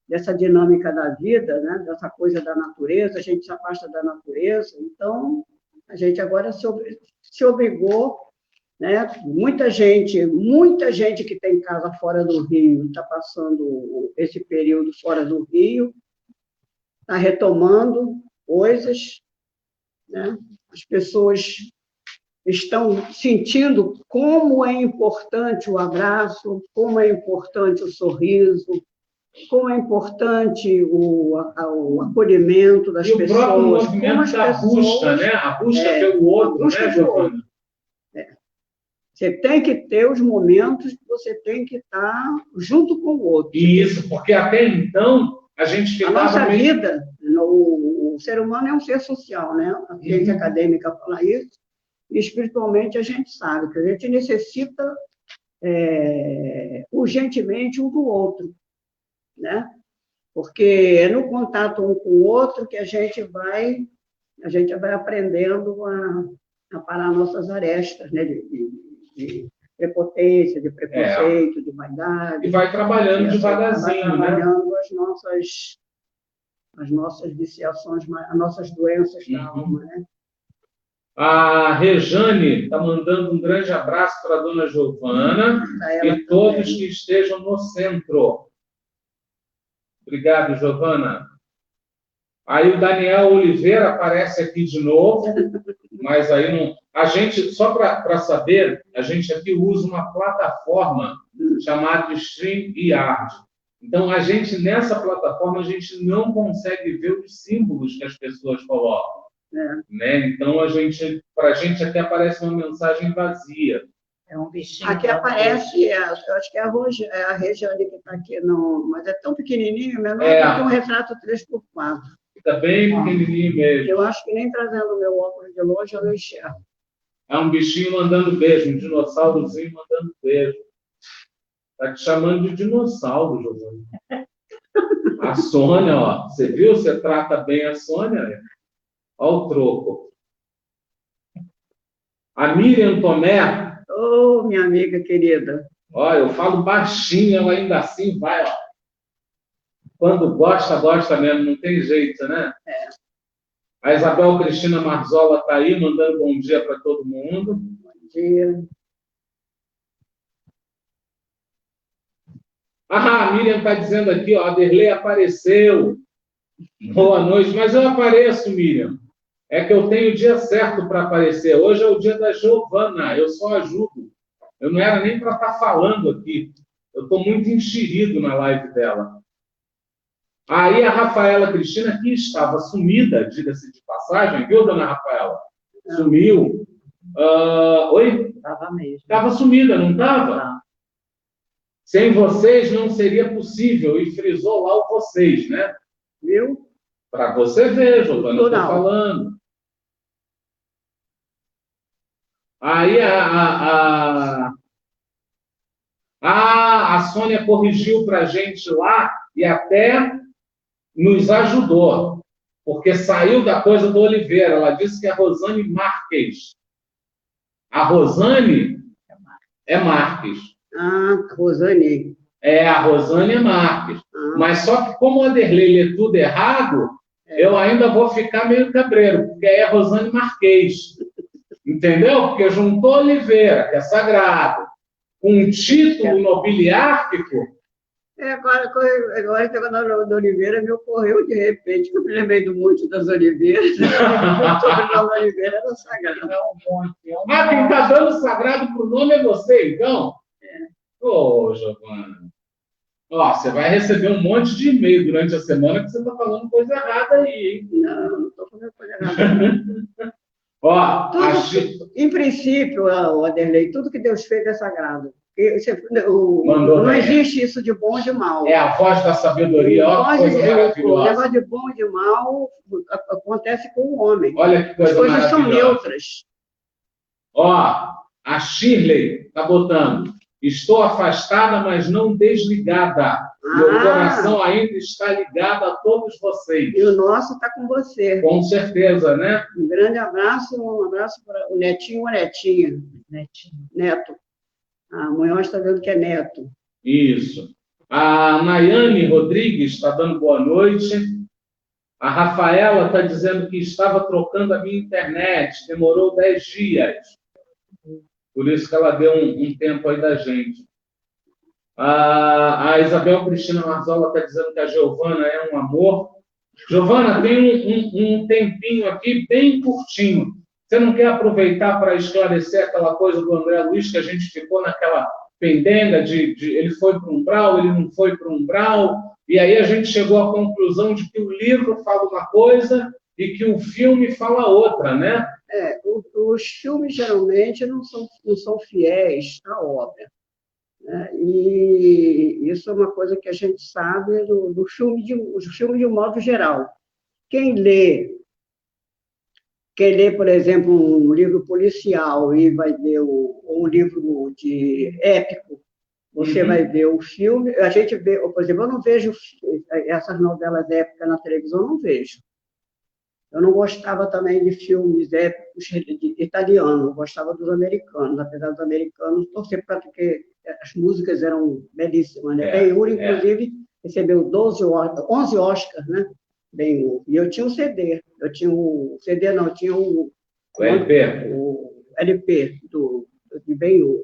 dessa dinâmica da vida, né? Dessa coisa da natureza, a gente se afasta da natureza. Então, a gente agora se obrigou, né? Muita gente que tem casa fora do Rio está passando esse período fora do Rio, está retomando coisas, né? As pessoas estão sentindo como é importante o abraço, como é importante o sorriso, como é importante o acolhimento das pessoas. E o próprio movimento da busca, né? A busca pelo outro, né, Giovana? Você tem que ter os momentos que você tem que estar junto com o outro. Isso, porque até então a gente ficava... A nossa vida, o ser humano é um ser social, né? A ciência acadêmica fala isso, e espiritualmente a gente sabe que a gente necessita urgentemente um do outro, né? Porque é no contato um com o outro que a gente vai aprendendo a parar nossas arestas, né? De prepotência, de preconceito, de vaidade. E vai trabalhando devagarzinho, vai trabalhando, né? As nossas viciações, as nossas doenças da alma, né? A Rejane está mandando um grande abraço para a dona Giovana e todos que estejam no centro. Obrigado, Giovana. Aí o Daniel Oliveira aparece aqui de novo, mas aí não... A gente, só para saber, a gente aqui usa uma plataforma chamada StreamYard. Então, nessa plataforma, a gente não consegue ver os símbolos que as pessoas colocam. Né? Então, para a gente aqui aparece uma mensagem vazia. É um bichinho. Aqui aparece, eu acho que é a Regiane que está aqui, mas é tão pequenininho, menor do que um retrato 3x4. Fica bem pequenininho mesmo. Eu acho que nem trazendo o meu óculos de longe eu não enxergo. É um bichinho mandando beijo, um dinossaurozinho mandando beijo. Está te chamando de dinossauro, Giovana. A Sônia, ó, você viu? Você trata bem a Sônia, né? Olha o troco. A Miriam Tomé. Ô, minha amiga querida. Olha, eu falo baixinho, ela ainda assim vai, ó. Quando gosta, gosta mesmo, não tem jeito, né? A Isabel Cristina Marzola está aí, mandando bom dia para todo mundo. Bom dia. A Miriam está dizendo aqui, ó, a Derlei apareceu. Boa noite, mas eu apareço, Miriam. É que eu tenho o dia certo para aparecer. Hoje é o dia da Giovana, eu só ajudo. Eu não era nem para estar falando aqui. Eu estou muito enxerido na live dela. Aí a Rafaela Cristina, que estava sumida, diga-se de passagem, viu, dona Rafaela? Sumiu. Oi? Estava mesmo. Estava sumida, não estava? Sem vocês não seria possível. E frisou lá o vocês, né? Viu? Para você ver, Giovana, eu estou Cultural. falando. Aí a Sônia corrigiu para a gente lá e até nos ajudou, porque saiu da coisa do Oliveira. Ela disse que é Rosane Marques. A Rosane é Marques. Ah, Rosane. A Rosane é Marques. Ah, Mas só que como o Anderlei lê tudo errado, eu ainda vou ficar meio cabreiro, porque aí é Rosane Marques. Entendeu? Porque juntou Oliveira, que é sagrado, com um título nobiliárquico. agora que eu falando do Oliveira, me ocorreu de repente, que eu me lembrei do Monte das Oliveiras. O sobrenome da Oliveira era sagrado. Ah, quem está dando sagrado para o nome é você, então? Ô, Giovana. Ó, você vai receber um monte de e-mail durante a semana que você está falando coisa errada aí, hein? Não estou fazendo coisa errada. Ó, Em princípio, Aderlei, tudo que Deus fez é sagrado. Mandou Não bem. existe isso de bom e de mal. É a voz da sabedoria, ó, que coisa O maravilhosa. negócio de bom e de mal acontece com o homem. Olha que As coisa coisas são maravilhosa. neutras. Ó, a Shirley está botando. Estou afastada, mas não desligada. Meu coração ainda está ligado a todos vocês. E o nosso está com você. Com certeza, né? Um grande abraço, para o netinho ou netinha. Neto. A Munhoz está vendo que é neto. Isso. A Nayane Rodrigues está dando boa noite. A Rafaela está dizendo que estava trocando a minha internet. Demorou 10 dias. Por isso que ela deu um tempo aí da gente. A Isabel Cristina Marzola está dizendo que a Giovana é um amor. Giovana, tem um tempinho aqui bem curtinho. Você não quer aproveitar para esclarecer aquela coisa do André Luiz, que a gente ficou naquela pendenga de ele foi para um umbral, ele não foi para um umbral, e aí a gente chegou à conclusão de que o livro fala uma coisa e que o filme fala outra, né? Os filmes geralmente não são fiéis à obra. Né? E isso é uma coisa que a gente sabe dos filmes de um modo geral. Quem lê, por exemplo, um livro policial e vai ver um livro de épico, você vai ver o filme, a gente vê, por exemplo, eu não vejo essas novelas épicas na televisão, eu não vejo. Eu não gostava também de filmes épicos italianos, eu gostava dos americanos, apesar dos americanos torcer para que as músicas eram belíssimas. Né? Ben-Hur, inclusive, recebeu 11 Oscars, né? Ben-Hur. E eu tinha um CD. Eu tinha o CD, não, eu tinha o LP. O LP de Ben-Hur.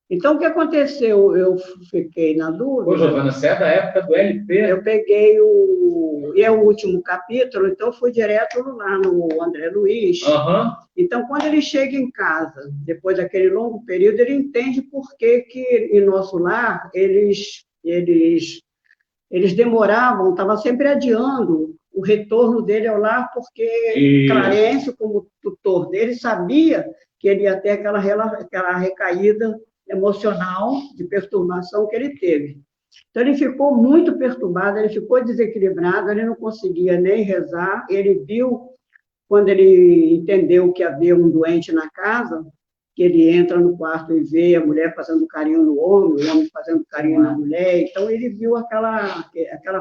Então, o que aconteceu? Eu fiquei na dúvida. Ô, Giovana, você é da época do LP? Eu peguei o último capítulo, então eu fui direto lá no André Luiz. Uhum. Então, quando ele chega em casa, depois daquele longo período, ele entende por que em nosso lar eles demoravam, estavam sempre adiando o retorno dele ao lar, porque Clarence, como tutor dele, sabia que ele ia ter aquela recaída emocional de perturbação que ele teve. Então, ele ficou muito perturbado, ele ficou desequilibrado, ele não conseguia nem rezar, ele viu, quando ele entendeu que havia um doente na casa, que ele entra no quarto e vê a mulher fazendo carinho no homem, o homem fazendo carinho na mulher, então ele viu aquela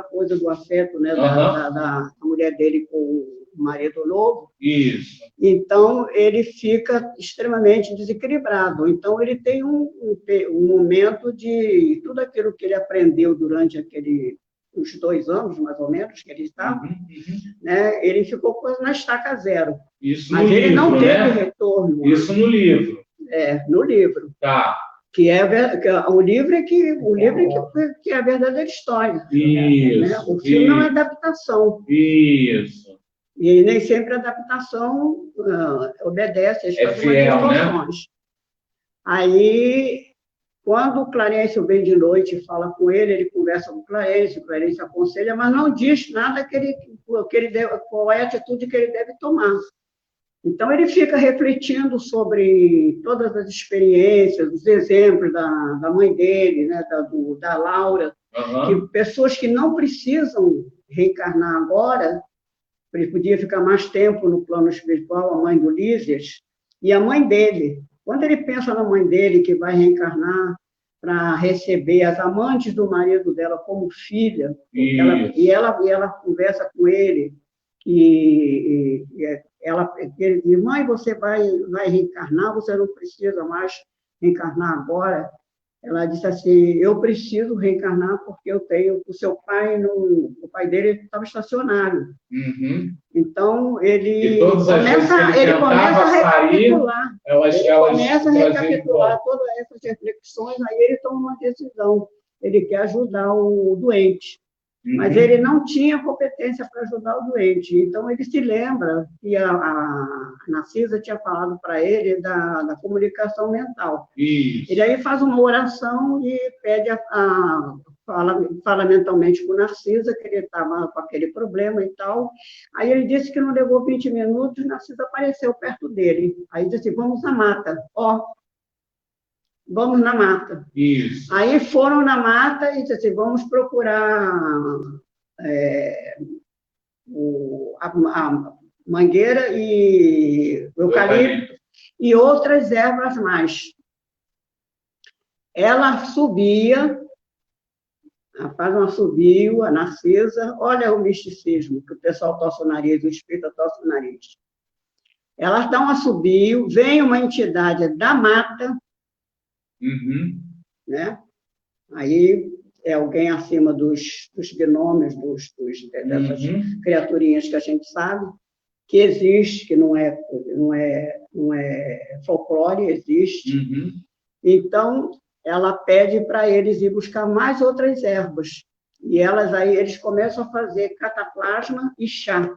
coisa do afeto, né, da mulher dele com o marido novo. Isso. Então, ele fica extremamente desequilibrado. Então, ele tem um momento de tudo aquilo que ele aprendeu durante os 2 anos, mais ou menos, que ele estava, né? Ele ficou quase na estaca zero. Isso mas no ele livro, não teve né? retorno. Isso no livro. No livro. Tá. O livro é que é a verdadeira história. Isso. Né? O filme não é adaptação. Isso. E nem sempre a adaptação obedece às instruções. Né? Aí, quando o Clarence vem de noite e fala com ele conversa com o Clarence aconselha, mas não diz nada qual é a atitude que ele deve tomar. Então, ele fica refletindo sobre todas as experiências, os exemplos da mãe dele, né, da Laura, que pessoas que não precisam reencarnar agora, ele podia ficar mais tempo no plano espiritual, a mãe do Lísias, e a mãe dele. Quando ele pensa na mãe dele, que vai reencarnar para receber as amantes do marido dela como filha, e ela conversa com ele, e ele diz, mãe, você vai reencarnar, você não precisa mais reencarnar agora. Ela disse assim, eu preciso reencarnar porque eu tenho, o seu pai, o pai dele estava estacionário. Uhum. Então, ele começa a recapitular. Começa a recapitular todas essas reflexões, aí ele toma uma decisão. Ele quer ajudar o doente. Mas ele não tinha competência para ajudar o doente. Então, ele se lembra que a Narcisa tinha falado para ele da comunicação mental. Isso. Ele aí faz uma oração e pede fala mentalmente com Narcisa, que ele estava com aquele problema e tal. Aí ele disse que não levou 20 minutos, Narcisa apareceu perto dele. Aí disse assim, vamos à mata. Vamos na mata. Isso. Aí foram na mata e disse assim, vamos procurar a mangueira e o eucalipto e outras ervas mais. Ela subia, faz um assobio, a Narcisa, olha o misticismo, que o pessoal torce o nariz, o espírito torce o nariz. Ela dá um assobio, vem uma entidade da mata, né? Aí é alguém acima dos gnômios, dessas criaturinhas que a gente sabe, que existe, que não é folclore, existe. Então, ela pede para eles ir buscar mais outras ervas. E eles começam a fazer cataplasma e chá.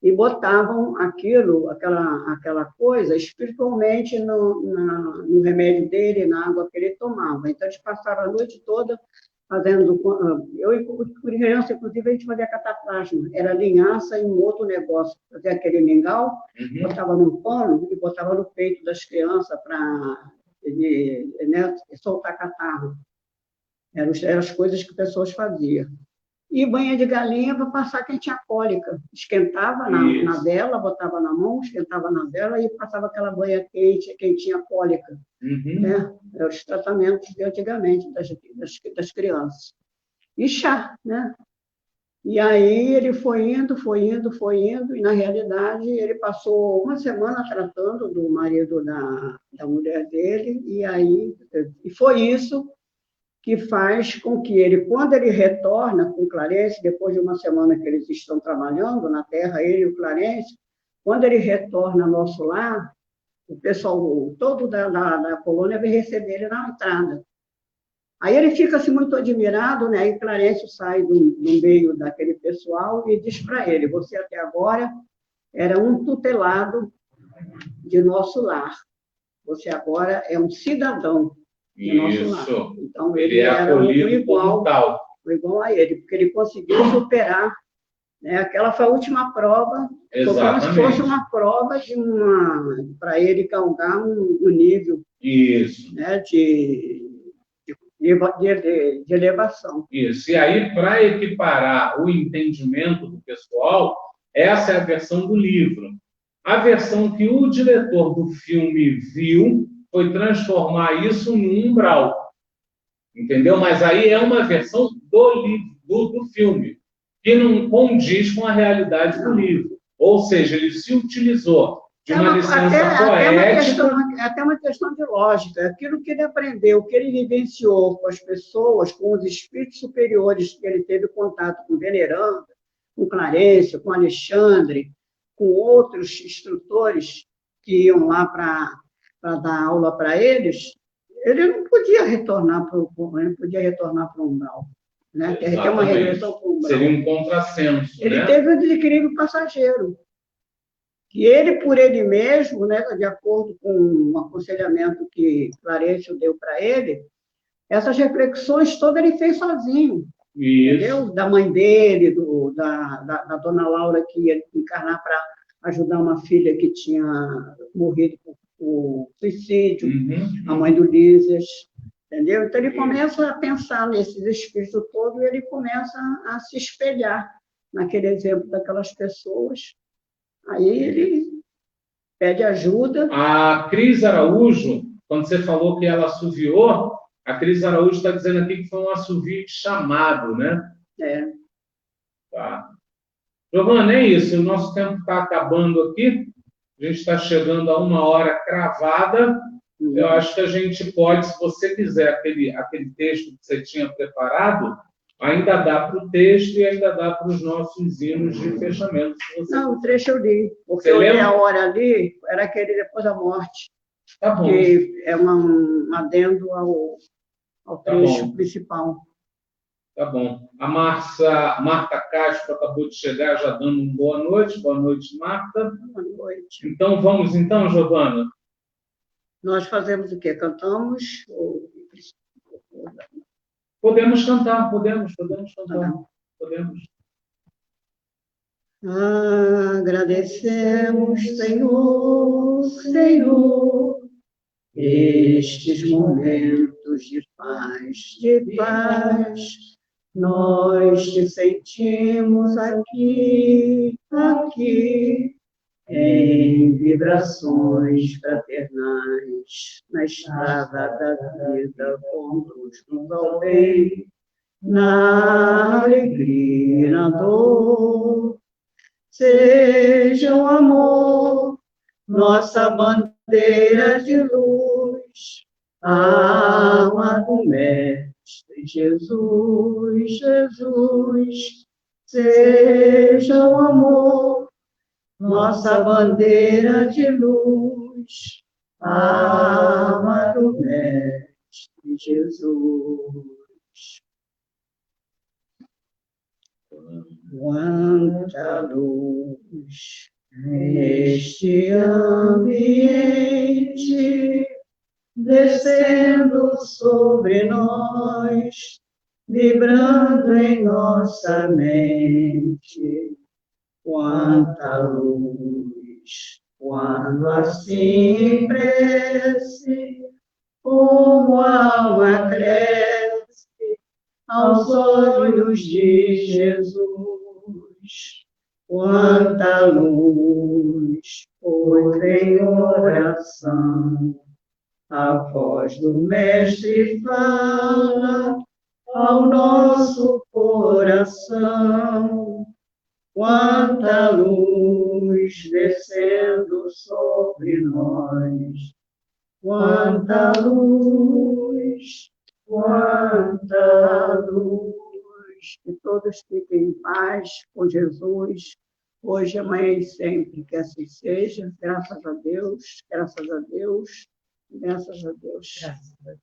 E botavam aquela coisa espiritualmente no remédio dele, na água que ele tomava. Então, eles passaram a noite toda fazendo... Eu, por criança, inclusive, a gente fazia cataplasma. Era linhaça e um outro negócio. Fazia aquele mingau, botava num pano e botava no peito das crianças para soltar catarro. Eram as coisas que as pessoas faziam. E banha de galinha para passar quem tinha cólica. Esquentava na vela, botava na mão, esquentava na vela e passava aquela banha quente, quem tinha cólica. Né? Eram os tratamentos de antigamente das crianças. E chá, né? E aí ele foi indo, e na realidade ele passou uma semana tratando do marido da mulher dele, e foi isso que faz com que ele, quando ele retorna com o Clarence, depois de uma semana que eles estão trabalhando na Terra, ele e o Clarence, quando ele retorna ao nosso lar, o pessoal todo da colônia vem receber ele na entrada. Aí ele fica assim, muito admirado, né? Aí Clarence sai do meio daquele pessoal e diz para ele, você até agora era um tutelado de nosso lar. Você agora é um cidadão de nosso lar. Então, ele era igual a ele, porque ele conseguiu superar, né? Aquela foi a última prova, como se fosse uma prova para ele galgar um nível né? de elevação. Isso. E aí, para equiparar o entendimento do pessoal, essa é a versão do livro. A versão que o diretor do filme viu foi transformar isso num umbral. Entendeu? Mas aí é uma versão do filme, que não condiz com a realidade do livro. Ou seja, ele se utilizou de uma licença poética. Até uma questão de lógica. Aquilo que ele aprendeu, que ele vivenciou com as pessoas, com os espíritos superiores que ele teve contato com Veneranda, com Clarence, com Alexandre, com outros instrutores que iam lá para dar aula para eles, ele não podia retornar para o umbral. Né? Tem uma regressão para o umbral. Seria um contrassenso. Ele teve um desequilíbrio passageiro. Que ele, por ele mesmo, né, de acordo com um aconselhamento que Clarence deu para ele, essas reflexões todas ele fez sozinho. Entendeu? Da mãe dele, da dona Laura, que ia encarnar para ajudar uma filha que tinha morrido por suicídio, a mãe do Lísias, entendeu? Então, ele começa a pensar nesses espíritos todos e ele começa a se espelhar naquele exemplo daquelas pessoas. Aí ele pede ajuda. A Cris Araújo, quando você falou que ela assoviou, a Cris Araújo está dizendo aqui que foi um assovio de chamado, né? É. Tá. Giovana, é isso. O nosso tempo está acabando aqui. A gente está chegando a 1 hora cravada. Eu acho que a gente pode, se você quiser, aquele texto que você tinha preparado, ainda dá para o texto e ainda dá para os nossos hinos de fechamento. Não, o trecho eu li. Porque eu li a hora ali, era aquele depois da morte. Tá bom. Que é um adendo ao trecho principal. Tá bom. A Marta Castro acabou de chegar, já dando uma boa noite. Boa noite, Marta. Boa noite. Então, vamos então, Giovana? Nós fazemos o quê? Cantamos? Podemos cantar, podemos cantar. Podemos. Agradecemos, Senhor, estes momentos de paz, nós te sentimos aqui, em vibrações fraternais, na estrada da vida, conduz-nos ao bem, na alegria e na dor. Seja o amor nossa bandeira de luz, a alma do Mestre Jesus, seja o amor nossa bandeira de luz, a alma do Mestre Jesus. Quanta luz neste ambiente, descendo sobre nós, vibrando em nossa mente. Quanta luz, quando assim em prece, como a alma cresce aos olhos de Jesus. Quanta luz, pois em oração, a voz do Mestre fala ao nosso coração. Quanta luz descendo sobre nós, quanta luz, quanta luz. Que todos fiquem em paz com Jesus, hoje, amanhã e sempre. Que assim seja. Graças a Deus, graças a Deus, graças a Deus. Graças a Deus.